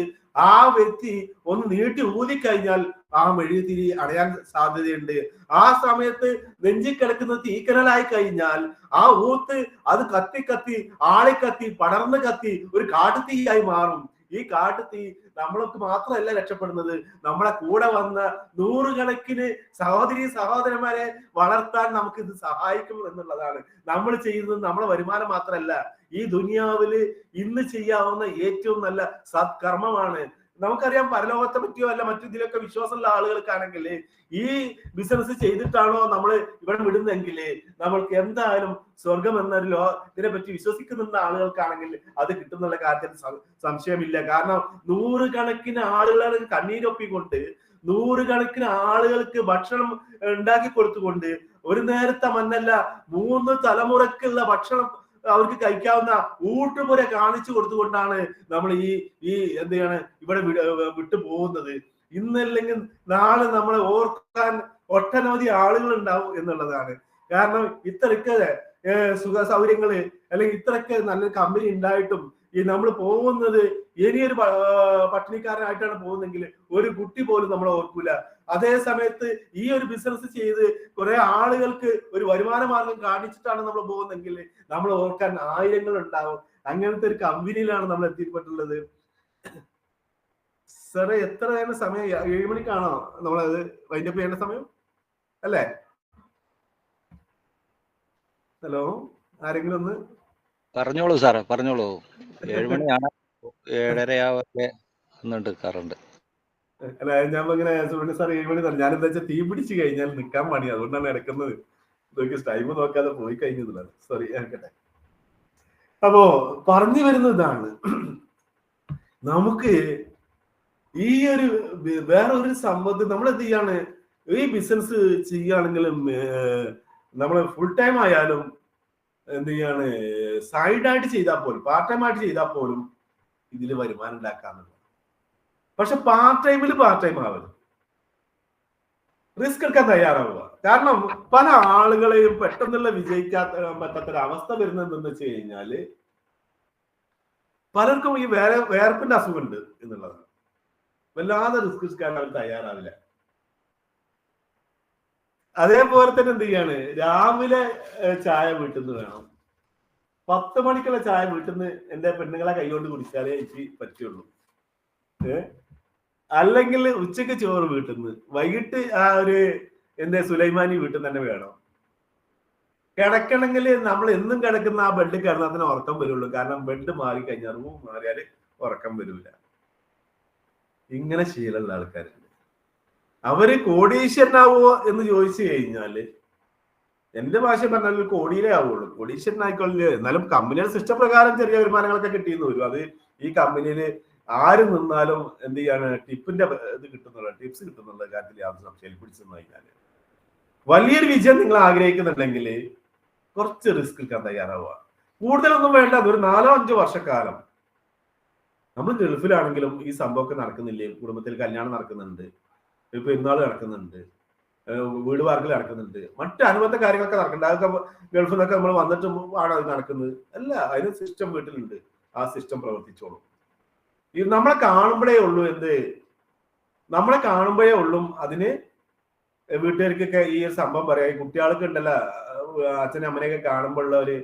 ആ വ്യക്തി ഒന്ന് നീട്ടി ഊതിക്കഴിഞ്ഞാൽ ആ മെഴുകുതിരി അടയാൻ സാധ്യതയുണ്ട്. ആ സമയത്ത് നെഞ്ചിൽ കിടക്കുന്ന തീക്കനലായി കഴിഞ്ഞാൽ ആ ഊത്ത് അത് കത്തി ആളിക്കത്തി പടർന്ന് കത്തി ഒരു കാട്ടുതീയായി മാറും. ഈ കാട്ടുതീ നമ്മൾക്ക് മാത്രമല്ല രക്ഷപ്പെടുന്നത്, നമ്മളെ കൂടെ വന്ന നൂറുകണക്കിന് സഹോദരന്മാരെ വളർത്താൻ നമുക്ക് ഇത് സഹായിക്കും എന്നുള്ളതാണ്. നമ്മൾ ചെയ്യുന്നത് നമ്മളെ വരുമാനം മാത്രമല്ല, ഈ ദുനിയാവില് ഇന്ന് ചെയ്യാവുന്ന ഏറ്റവും നല്ല സത്കർമ്മമാണ്. നമുക്കറിയാം പരലോകത്തെ പറ്റിയോ അല്ല മറ്റു ഇതിലൊക്കെ വിശ്വാസമുള്ള ആളുകൾക്കാണെങ്കിൽ ഈ ബിസിനസ് ചെയ്തിട്ടാണോ നമ്മൾ ഇവിടെ വിടുന്നെങ്കിൽ നമ്മൾക്ക് എന്തായാലും സ്വർഗം എന്നൊരു ഇതിനെ പറ്റി വിശ്വസിക്കുന്ന ആളുകൾക്കാണെങ്കിൽ അത് കിട്ടുന്നുള്ള കാര്യത്തിൽ സംശയമില്ല. കാരണം നൂറുകണക്കിന് ആളുകളെ കണ്ണീരൊപ്പിക്കൊണ്ട് നൂറുകണക്കിന് ആളുകൾക്ക് ഭക്ഷണം ഉണ്ടാക്കി കൊടുത്തുകൊണ്ട് ഒരു നേരത്തെ മന്നല്ല 3 തലമുറക്കുള്ള ഭക്ഷണം അവർക്ക് കഴിക്കാവുന്ന ഊട്ടുപുര കാണിച്ചു കൊടുത്തുകൊണ്ടാണ് നമ്മൾ ഈ എന്താണ് ഇവിടെ വിട്ടു പോകുന്നത്. ഇന്നല്ലെങ്കിൽ നാളെ നമ്മളെ ഓർക്കാൻ ഒട്ടനവധി ആളുകൾ ഉണ്ടാവും എന്നുള്ളതാണ്. കാരണം ഇത്രയൊക്കെ സുഖ സൗകര്യങ്ങള് അല്ലെങ്കിൽ ഇത്രയൊക്കെ നല്ലൊരു കമ്പനി ഉണ്ടായിട്ടും ഈ നമ്മൾ പോകുന്നത് ഇനിയൊരു പട്ടിണിക്കാരനായിട്ടാണ് പോകുന്നെങ്കിൽ ഒരു കുട്ടി പോലും നമ്മളെ ഓർക്കൂല. അതേ സമയത്ത് ഈ ഒരു ബിസിനസ് ചെയ്ത് കുറെ ആളുകൾക്ക് ഒരു വരുമാന മാർഗം കാണിച്ചിട്ടാണ് നമ്മൾ പോകുന്നെങ്കിൽ നമ്മൾ ഓർക്കാൻ ആയിരങ്ങൾ ഉണ്ടാവും. അങ്ങനത്തെ ഒരു കമ്പനിയിലാണ് നമ്മൾ എത്തിപ്പെട്ടുള്ളത്. സാറേ എത്ര നേരം സമയം? 7 മണിക്കാണോ നമ്മളത് വൈൻഡപ്പ് ചെയ്യേണ്ട സമയം അല്ലേ? ഹലോ, ആരെങ്കിലും ഒന്ന് പറഞ്ഞോളൂ സാറേ, പറഞ്ഞോളൂ. 7 മണിയാണ്, 7:30 എടുക്കാറുണ്ട്. അല്ല, ഞാൻ ഇങ്ങനെ സുബ്രഹ്മണ്യ സാർ 7 മണി ഞാൻ എന്താ വെച്ചാൽ തീ പിടിച്ചു കഴിഞ്ഞാൽ നിൽക്കാൻ പണി, അതുകൊണ്ടാണ് ഇടക്കുന്നത്. ടൈം നോക്കാതെ പോയി കഴിഞ്ഞതാണ്. സോറി, ആക്കട്ടെ. അപ്പോ പറഞ്ഞു വരുന്നത് ഇതാണ്, നമുക്ക് ഈ ഒരു വേറെ ഒരു സംഭവത്തിൽ നമ്മൾ എന്ത് ചെയ്യാണ്, ഈ ബിസിനസ് ചെയ്യുകയാണെങ്കിലും നമ്മൾ ഫുൾ ടൈം ആയാലും എന്ത് ചെയ്യാണ്, സൈഡായിട്ട് ചെയ്താൽ പോലും പാർട്ട് ടൈം ആയിട്ട് ചെയ്താൽ പോലും ഇതിൽ വരുമാനം ഉണ്ടാക്കാന്നുള്ളത്. പക്ഷെ പാർട്ട് ടൈമിൽ പാർട്ട് ടൈം ആവരുത്, റിസ്ക് എടുക്കാൻ തയ്യാറാവുക. കാരണം പല ആളുകളെയും പെട്ടെന്നുള്ള വിജയിക്കാത്ത പറ്റാത്തൊരു അവസ്ഥ വരുന്നത് എന്തെന്ന് വെച്ച് കഴിഞ്ഞാല് പലർക്കും ഈ വേർപ്പിന്റെ അസുഖമുണ്ട് എന്നുള്ളതാണ്. വല്ലാതെ റിസ്ക് എടുക്കാൻ അവർ തയ്യാറാവില്ല. അതേപോലെ തന്നെ എന്ത് ചെയ്യാണ്, രാവിലെ ചായ വീട്ടിൽ നിന്ന് വേണം, 10 മണിക്കുള്ള ചായ വീട്ടിൽ നിന്ന് എന്റെ പെണ്ണുങ്ങളെ കൈകൊണ്ട് കുടിച്ചാലേ എനിക്ക് പറ്റുള്ളൂ. അല്ലെങ്കിൽ ഉച്ചക്ക് ചോറ് വീട്ടിൽ നിന്ന്, വൈകിട്ട് ആ ഒരു സുലൈമാനി വീട്ടിൽ തന്നെ വേണം. കിടക്കണമെങ്കിൽ നമ്മൾ എന്നും കിടക്കുന്ന ആ ബെഡ് കിടന്നതിന് ഉറക്കം വരുള്ളൂ. കാരണം ബെഡ് മാറിക്കഴിഞ്ഞാൽ റൂം മാറിയാല് ഉറക്കം വരില്ല. ഇങ്ങനെ ശീലമുള്ള ആൾക്കാരുണ്ട്. അവര് കോടീശ്വരനാവോ എന്ന് ചോദിച്ചു കഴിഞ്ഞാല് എന്റെ ഭാഷ പറഞ്ഞാൽ കോടിയിലേ ആവുള്ളൂ. കോടീശ്വരനായിക്കൊള്ളില്ല, എന്നാലും കമ്പനിയുടെ സിസ്റ്റം പ്രകാരം ചെറിയ വരുമാനങ്ങളൊക്കെ കിട്ടിയെന്ന് വരും. അത് ഈ കമ്പനിയില് ആര് നിന്നാലും എന്ത് ചെയ്യാണ്, ടിപ്പിന്റെ ഇത് കിട്ടുന്നുള്ള ടിപ്സ് കിട്ടുന്നുള്ള കാര്യത്തിൽ യാതൊരു സംശയം പിടിച്ചു കഴിഞ്ഞാല് വലിയൊരു വിജയം നിങ്ങൾ ആഗ്രഹിക്കുന്നുണ്ടെങ്കിൽ കുറച്ച് റിസ്ക് എടുക്കാൻ തയ്യാറാവുക. കൂടുതലൊന്നും വേണ്ട, അതൊരു 4-5 വർഷക്കാലം. നമ്മൾ ഗൾഫിലാണെങ്കിലും ഈ സംഭവമൊക്കെ നടക്കുന്നില്ലേ, കുടുംബത്തിൽ കല്യാണം നടക്കുന്നുണ്ട്, ഇപ്പൊ പെരുന്നാൾ നടക്കുന്നുണ്ട്, വീട് വാർക്കൽ നടക്കുന്നുണ്ട്, മറ്റു അനുബന്ധ കാര്യങ്ങളൊക്കെ നടക്കുന്നുണ്ട്. അതൊക്കെ ഗൾഫിൽ നിന്നൊക്കെ നമ്മൾ വന്നിട്ട് ആണ് അത് നടക്കുന്നത്. അല്ല, അതിന് സിസ്റ്റം വീട്ടിലുണ്ട്, ആ സിസ്റ്റം പ്രവർത്തിച്ചോളും. ഈ നമ്മളെ കാണുമ്പോഴേ ഉള്ളൂ നമ്മളെ കാണുമ്പോഴേ ഉള്ളൂ അതിന് വീട്ടുകാർക്കൊക്കെ ഈ സംഭവം പറയാം. ഈ കുട്ടികൾക്ക് ഉണ്ടല്ലോ, അച്ഛനും അമ്മനെയൊക്കെ കാണുമ്പോഴുള്ള ഒരു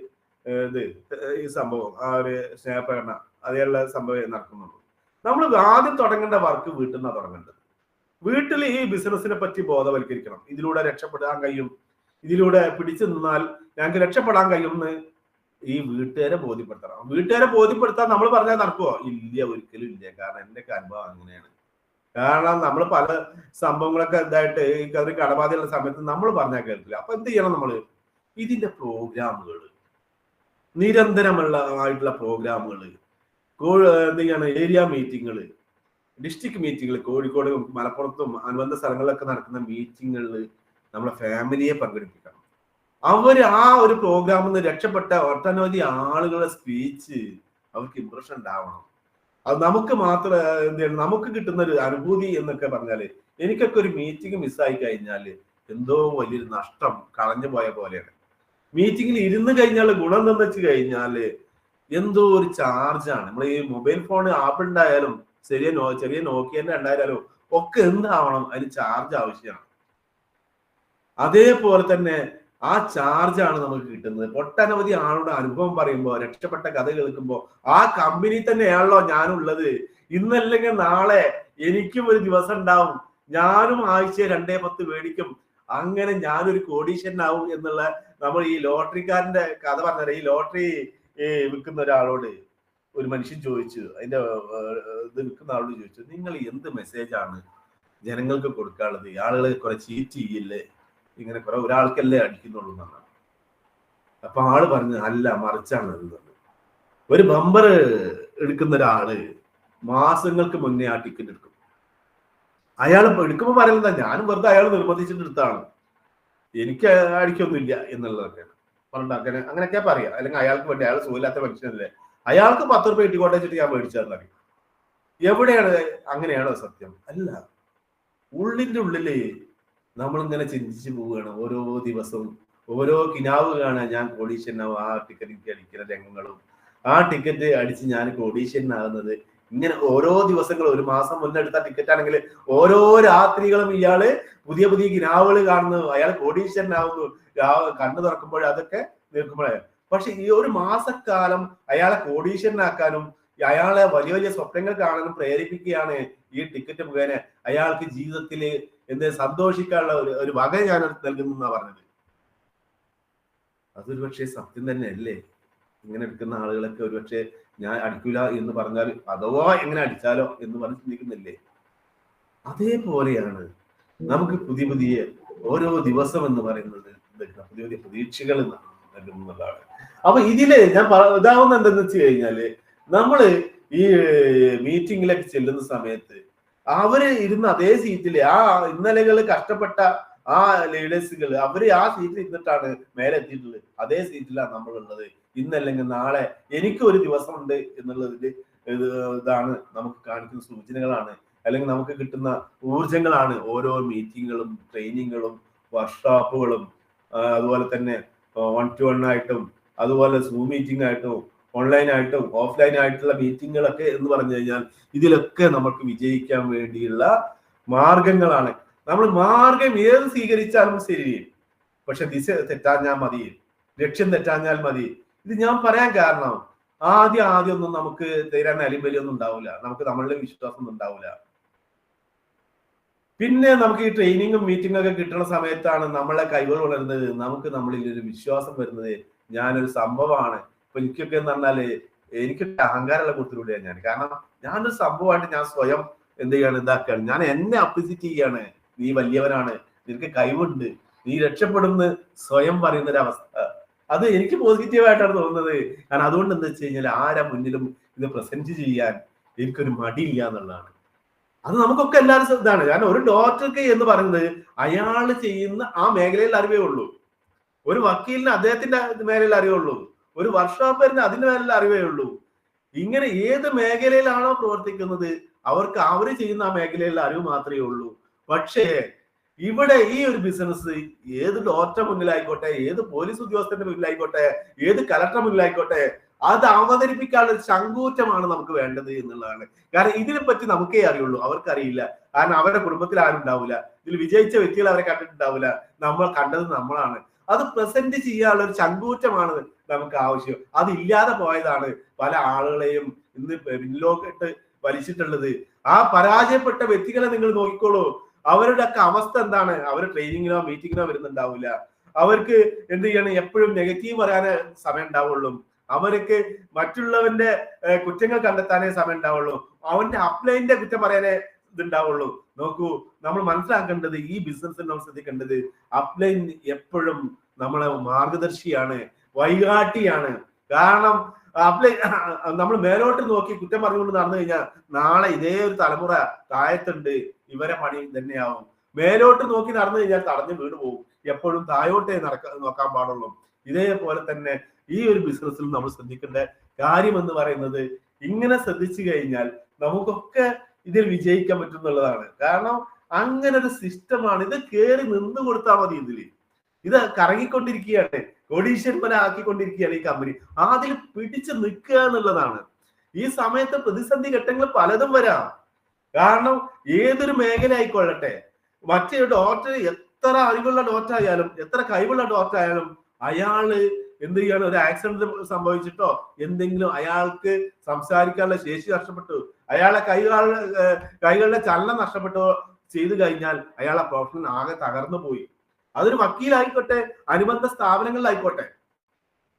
ഈ സംഭവം, ആ ഒരു സ്നേഹപ്രകടന അതേയുള്ള സംഭവം നടക്കുന്നുള്ളൂ. നമ്മൾ ആദ്യം തുടങ്ങേണ്ട വർക്ക് വീട്ടിൽ നിന്നാണ് തുടങ്ങേണ്ടത്. വീട്ടിൽ ഈ ബിസിനസിനെ പറ്റി ബോധവൽക്കരിക്കണം. ഇതിലൂടെ രക്ഷപ്പെടാൻ കഴിയും, ഇതിലൂടെ പിടിച്ചു നിന്നാൽ ഞങ്ങൾക്ക് രക്ഷപ്പെടാൻ കഴിയുമെന്ന് ഈ വീട്ടുകാരെ ബോധ്യപ്പെടുത്തണം. വീട്ടുകാരെ ബോധ്യപ്പെടുത്താൻ നമ്മൾ പറഞ്ഞാൽ നടക്കുവോ? ഇല്ല, ഒരിക്കലും ഇല്ല. കാരണം എൻ്റെ അനുഭവം അങ്ങനെയാണ്. കാരണം നമ്മൾ പല സംഭവങ്ങളൊക്കെ ഇതായിട്ട് ഈ കടബാധയുള്ള സമയത്ത് നമ്മൾ പറഞ്ഞാൽ കേൾക്കില്ല. അപ്പൊ എന്ത് ചെയ്യണം, നമ്മള് ഇതിന്റെ പ്രോഗ്രാമുകൾ, നിരന്തരമുള്ള പ്രോഗ്രാമുകൾ, എന്ത് ചെയ്യണം, ഏരിയ മീറ്റിങ്ങുകൾ, ഡിസ്ട്രിക്ട് മീറ്റിങ്ങുകൾ, കോഴിക്കോടും മലപ്പുറത്തും അനുബന്ധ സ്ഥലങ്ങളിലൊക്കെ നടക്കുന്ന മീറ്റിങ്ങുകളിൽ നമ്മളെ ഫാമിലിയെ പങ്കെടുപ്പിക്കണം. അവര് ആ ഒരു പ്രോഗ്രാമിൽ നിന്ന് രക്ഷപ്പെട്ട ഒട്ടനവധി ആളുകളുടെ സ്പീച്ച് അവർക്ക് ഇംപ്രഷൻ ഉണ്ടാവണം. അത് നമുക്ക് മാത്രം നമുക്ക് കിട്ടുന്ന ഒരു അനുഭൂതി എന്നൊക്കെ പറഞ്ഞാല്, എനിക്കൊക്കെ ഒരു മീറ്റിംഗ് മിസ്സായി കഴിഞ്ഞാല് എന്തോ വലിയൊരു നഷ്ടം കളഞ്ഞു പോയ പോലെയാണ്. മീറ്റിങ്ങിൽ ഇരുന്ന് കഴിഞ്ഞാൽ ഗുണം എന്ന് വെച്ച് കഴിഞ്ഞാല് എന്തോ ഒരു ചാർജാണ്. നമ്മൾ ഈ മൊബൈൽ ഫോൺ ആപ്പിൾ ഉണ്ടായാലും ചെറിയ നോക്കിയന്റെ ഉണ്ടായാലും ഒക്കെ എന്താവണം, അതിന് ചാർജ് ആവശ്യമാണ്. അതേപോലെ തന്നെ ആ ചാർജാണ് നമുക്ക് കിട്ടുന്നത്. ഒട്ടനവധി ആളുടെ അനുഭവം പറയുമ്പോൾ, രക്ഷപ്പെട്ട കഥ കേൾക്കുമ്പോൾ ആ കമ്പനി തന്നെയാണല്ലോ ഞാനുള്ളത്. ഇന്നല്ലെങ്കിൽ നാളെ എനിക്കും ഒരു ദിവസം ഉണ്ടാവും, ഞാനും ആഴ്ച 2-10 മേടിക്കും, അങ്ങനെ ഞാനൊരു കോടീശ്വരനാവും എന്നുള്ള നമ്മൾ ഈ ലോട്ടറിക്കാരന്റെ കഥ പറഞ്ഞാൽ, ഈ ലോട്ടറി വിൽക്കുന്ന ഒരാളോട് ഒരു മനുഷ്യൻ ചോദിച്ചു, അതിന്റെ ഇത് നിൽക്കുന്ന ആളോട് ചോദിച്ചു, നിങ്ങൾ എന്ത് മെസ്സേജാണ് ജനങ്ങൾക്ക് കൊടുക്കാനുള്ളത്? ആളുകൾ കുറെ ചീറ്റ് ചെയ്യില്ലേ, ഇങ്ങനെ കുറെ ഒരാൾക്കല്ലേ അടിക്കുന്നുള്ളൂ എന്നാണ്. അപ്പൊ ആള് പറഞ്ഞു, അല്ല, മറിച്ചാണ് എന്നത്. ഒരു ബമ്പർ എടുക്കുന്ന ഒരാള് മാസങ്ങൾക്ക് മുന്നേ ആ ടിക്കറ്റ് എടുക്കും. അയാൾ എടുക്കുമ്പോൾ പറയുന്നത്, ഞാനും വെറുതെ അയാൾ നിർബന്ധിച്ചിട്ട് എടുത്താണ്, എനിക്ക് അടിക്കൊന്നുമില്ല എന്നുള്ളതൊക്കെയാണ് പറഞ്ഞിട്ട് അങ്ങനെയൊക്കെ പറയാം. അല്ലെങ്കിൽ അയാൾക്ക് വേണ്ടി, അയാൾ സുഖമില്ലാത്ത മനുഷ്യനല്ലേ, അയാൾക്ക് 10 രൂപ ഇട്ടിക്കോട്ടെ വെച്ചിട്ട് ഞാൻ മേടിച്ചതെന്ന് അറിയും. എവിടെയാണ് അങ്ങനെയാണോ സത്യം? അല്ല. ഉള്ളിന്റെ ഉള്ളില് നമ്മളിങ്ങനെ ചിന്തിച്ചു പോവുകയാണ് ഓരോ ദിവസവും. ഓരോ കിനാവ് കാണാൻ ഞാൻ കോടീശ്വരനാവും, ആ ടിക്കറ്റ് എനിക്ക് അടിക്കുന്ന രംഗങ്ങളും, ആ ടിക്കറ്റ് അടിച്ച് ഞാൻ കോടീശ്വരനാകുന്നത്, ഇങ്ങനെ ഓരോ ദിവസങ്ങളും. ഒരു മാസം മുന്നേ എടുത്ത ടിക്കറ്റ് ആണെങ്കിൽ ഓരോ രാത്രികളും ഇയാള് പുതിയ പുതിയ കിനാവുകൾ കാണുന്നു, അയാൾ കോടീശ്വരനാവുന്നു, കണ്ണു തുറക്കുമ്പോൾ അതൊക്കെ നിൽക്കുമ്പോഴേ. പക്ഷെ ഈ ഒരു മാസക്കാലം അയാളെ കോടീശ്വരനാക്കാനും അയാളെ വലിയ വലിയ സ്വപ്നങ്ങൾ കാണാനും പ്രേരിപ്പിക്കുകയാണ് ഈ ടിക്കറ്റ് മുഖേന. അയാൾക്ക് ജീവിതത്തിൽ സന്തോഷിക്കാനുള്ള ഒരു വക ഞാൻ നൽകുന്ന പറഞ്ഞത്. അതൊരു പക്ഷേ സത്യം തന്നെയല്ലേ? ഇങ്ങനെ എടുക്കുന്ന ആളുകളൊക്കെ ഒരുപക്ഷെ ഞാൻ അടിക്കൂല എന്ന് പറഞ്ഞാൽ അഥവാ എങ്ങനെ അടിച്ചാലോ എന്ന് പറഞ്ഞ് ചിന്തിക്കുന്നില്ലേ? അതേപോലെയാണ് നമുക്ക് പുതിയ പുതിയ ഓരോ ദിവസം എന്ന് പറയുന്നത് പുതിയ പുതിയ പ്രതീക്ഷകൾ നൽകുന്നതാണ്. അപ്പൊ ഇതില് ഞാൻ ഇതാവുന്ന എന്തെന്ന് വെച്ച് കഴിഞ്ഞാല്, നമ്മള് ഈ മീറ്റിങ്ങിലൊക്കെ ചെല്ലുന്ന സമയത്ത് അവര് ഇരുന്ന അതേ സീറ്റില്, ആ ഇന്നലകൾ കഷ്ടപ്പെട്ട ആ ലീഡേഴ്സുകൾ, അവര് ആ സീറ്റിൽ ഇരുന്നിട്ടാണ് മേലെ എത്തിയിട്ടുള്ളത്. അതേ സീറ്റിലാണ് നമ്മളുള്ളത്. ഇന്നല്ലെങ്കിൽ നാളെ എനിക്ക് ഒരു ദിവസമുണ്ട് എന്നുള്ളതില് ഇതാണ് നമുക്ക് കാണിക്കുന്ന സൂചനകളാണ്, അല്ലെങ്കിൽ നമുക്ക് കിട്ടുന്ന ഊർജങ്ങളാണ് ഓരോ മീറ്റിങ്ങുകളും ട്രെയിനിങ്ങുകളും വർക്ക്ഷോപ്പുകളും, അതുപോലെ തന്നെ 1-to-1 ആയിട്ടും, അതുപോലെ സൂം മീറ്റിംഗ് ആയിട്ടും, ഓൺലൈൻ ആയിട്ടും ഓഫ്ലൈൻ ആയിട്ടുള്ള മീറ്റിങ്ങുകളൊക്കെ എന്ന് പറഞ്ഞു കഴിഞ്ഞാൽ ഇതിലൊക്കെ നമുക്ക് വിജയിക്കാൻ വേണ്ടിയുള്ള മാർഗങ്ങളാണ്. നമ്മൾ മാർഗം ഏത് സ്വീകരിച്ചാലും ശരി, പക്ഷെ ദിശ തെറ്റാഞ്ഞാൽ മതി, ലക്ഷ്യം തെറ്റാഞ്ഞാൽ മതി. ഇത് ഞാൻ പറയാൻ കാരണം, ആദ്യം ഒന്നും നമുക്ക് തീരാൻ അലിമ്പലിയൊന്നും ഉണ്ടാവില്ല, നമുക്ക് നമ്മളുടെ വിശ്വാസം ഒന്നും ഉണ്ടാവില്ല. പിന്നെ നമുക്ക് ഈ ട്രെയിനിങ്ങും മീറ്റിംഗും ഒക്കെ കിട്ടുന്ന സമയത്താണ് നമ്മളെ കൈകൾ വളരുന്നത്, നമുക്ക് നമ്മളിൽ ഒരു വിശ്വാസം വരുന്നത്. ഞാനൊരു സംഭവമാണ്. ഇപ്പൊ എനിക്കൊക്കെ എന്ന് പറഞ്ഞാല് എനിക്കൊക്കെ അഹങ്കാരമുള്ള കൂട്ടത്തിലൂടെയാണ് ഞാൻ. കാരണം ഞാനൊരു സംഭവമായിട്ട് ഞാൻ സ്വയം എന്ത് ചെയ്യാണ്, ഇതാക്കുകയാണ്. ഞാൻ എന്നെ അപ്രിസിയേറ്റ് ചെയ്യാണ്, നീ വലിയവനാണ്, നിനക്ക് കഴിവുണ്ട്, നീ രക്ഷപ്പെടുന്ന സ്വയം പറയുന്ന ഒരു അവസ്ഥ, അത് എനിക്ക് പോസിറ്റീവായിട്ടാണ് തോന്നുന്നത്. കാരണം അതുകൊണ്ട് എന്താ വെച്ച് കഴിഞ്ഞാൽ ആരാ മുന്നിലും ഇത് പ്രസന്റ് ചെയ്യാൻ എനിക്കൊരു മടിയില്ല എന്നുള്ളതാണ്. അത് നമുക്കൊക്കെ എല്ലാവരും ഇതാണ്. കാരണം ഒരു ഡോക്ടർക്ക് എന്ന് പറയുന്നത് അയാൾ ചെയ്യുന്ന ആ മേഖലയിൽ അറിവേ ഉള്ളൂ. ഒരു വക്കീലിന് അദ്ദേഹത്തിന്റെ മേഖലയിൽ അറിവുള്ളൂ. ഒരു വർക്ക്ഷോപ്പറിന് അതിന്റെ മേഖലയിൽ അറിവേ ഉള്ളൂ. ഇങ്ങനെ ഏത് മേഖലയിലാണോ പ്രവർത്തിക്കുന്നത് അവർക്ക് അവര് ചെയ്യുന്ന ആ മേഖലയിലുള്ള അറിവ് മാത്രമേ ഉള്ളൂ. പക്ഷേ ഇവിടെ ഈ ഒരു ബിസിനസ് ഏത് ഡോക്ടർ മുന്നിലായിക്കോട്ടെ, ഏത് പോലീസ് ഉദ്യോഗസ്ഥന്റെ മുന്നിലായിക്കോട്ടെ, ഏത് കലക്ടർ മുന്നിലായിക്കോട്ടെ, അത് അവതരിപ്പിക്കാനുള്ള ഒരു ചങ്കൂറ്റമാണ് നമുക്ക് വേണ്ടത് എന്നുള്ളതാണ്. കാരണം ഇതിനെപ്പറ്റി നമുക്കേ അറിയുള്ളൂ, അവർക്കറിയില്ല. കാരണം അവരുടെ കുടുംബത്തിൽ ആരും ഉണ്ടാവില്ല, ഇതിൽ വിജയിച്ച വ്യക്തികൾ അവരെ കണ്ടിട്ടുണ്ടാവില്ല, നമ്മൾ കണ്ടത് നമ്മളാണ്. അത് പ്രസന്റ് ചെയ്യാനുള്ള ഒരു ചങ്കൂറ്റമാണ് നമുക്ക് ആവശ്യം. അതില്ലാതെ പോയതാണ് പല ആളുകളെയും ഇന്ന് പിന്നിലോട്ട് വലിച്ചിട്ടുള്ളത്. ആ പരാജയപ്പെട്ട വ്യക്തികളെ നിങ്ങൾ നോക്കിക്കോളൂ, അവരുടെ ഒക്കെ അവസ്ഥ എന്താണ്? അവർ ട്രെയിനിങ്ങിനോ മീറ്റിങ്ങിനോ വരുന്നുണ്ടാവില്ല. അവർക്ക് എന്ത് ചെയ്യണം, എപ്പോഴും നെഗറ്റീവ് പറയാനേ സമയം ഉണ്ടാവുള്ളൂ. അവർക്ക് മറ്റുള്ളവന്റെ കുറ്റങ്ങൾ കണ്ടെത്താനേ സമയം ഉണ്ടാവുള്ളൂ. അവന്റെ അപ്ലൈന്റെ കുറ്റം പറയാനേ ഇതുണ്ടാവുള്ളൂ. നോക്കൂ, നമ്മൾ മനസ്സിലാക്കേണ്ടത്, ഈ ബിസിനസ്സിൽ നമ്മൾ ശ്രദ്ധിക്കേണ്ടത്, അപ്ലൈൻ എപ്പോഴും നമ്മളെ മാർഗദർശിയാണ്, വഴികാട്ടിയാണ്. കാരണം അപ്ലൈ നമ്മൾ മേലോട്ട് നോക്കി കുറ്റം പറഞ്ഞുകൊണ്ട് നടന്നു കഴിഞ്ഞാൽ നാളെ ഇതേ ഒരു തലമുറ താഴത്തുണ്ട്, ഇവരെ പണി തന്നെയാവും. മേലോട്ട് നോക്കി നടന്നു കഴിഞ്ഞാൽ തടഞ്ഞു വീട് പോകും. എപ്പോഴും താഴോട്ടേ നോക്കാൻ പാടുള്ളൂ. ഇതേപോലെ തന്നെ ഈ ഒരു ബിസിനസ്സിൽ നമ്മൾ ശ്രദ്ധിക്കേണ്ട കാര്യം എന്ന് പറയുന്നത്, ഇങ്ങനെ ശ്രദ്ധിച്ചു കഴിഞ്ഞാൽ നമുക്കൊക്കെ ഇതിൽ വിജയിക്കാൻ പറ്റും എന്നുള്ളതാണ്. കാരണം അങ്ങനെ ഒരു സിസ്റ്റമാണ്. ഇത് കയറി നിന്ന് കൊടുത്താൽ മതി. ഇത് കറങ്ങിക്കൊണ്ടിരിക്കുകയാണ്, കോടീശ്വരന്മാരാക്കിക്കൊണ്ടിരിക്കുകയാണ് ഈ കമ്പനി. അതിൽ പിടിച്ചു നിൽക്കുക എന്നുള്ളതാണ്. ഈ സമയത്ത് പ്രതിസന്ധി ഘട്ടങ്ങൾ പലതും വരാം. കാരണം ഏതൊരു മേഖല ആയിക്കൊള്ളട്ടെ, മറ്റേ ഡോക്ടർ എത്ര അറിവുള്ള ഡോക്ടർ ആയാലും, എത്ര കഴിവുള്ള ഡോക്ടർ ആയാലും, അയാള് എന്ത് ചെയ്യാണ്, ഒരു ആക്സിഡന്റ് സംഭവിച്ചിട്ടോ എന്തെങ്കിലും അയാൾക്ക് സംസാരിക്കാനുള്ള ശേഷി നഷ്ടപ്പെട്ടു, അയാളെ കൈകളുടെ ചലനം നഷ്ടപ്പെട്ടോ ചെയ്തു കഴിഞ്ഞാൽ അയാളെ പ്രൊഫഷൻ ആകെ തകർന്നു പോയി. അതൊരു വക്കീലായിക്കോട്ടെ, അനുബന്ധ സ്ഥാപനങ്ങളിലായിക്കോട്ടെ,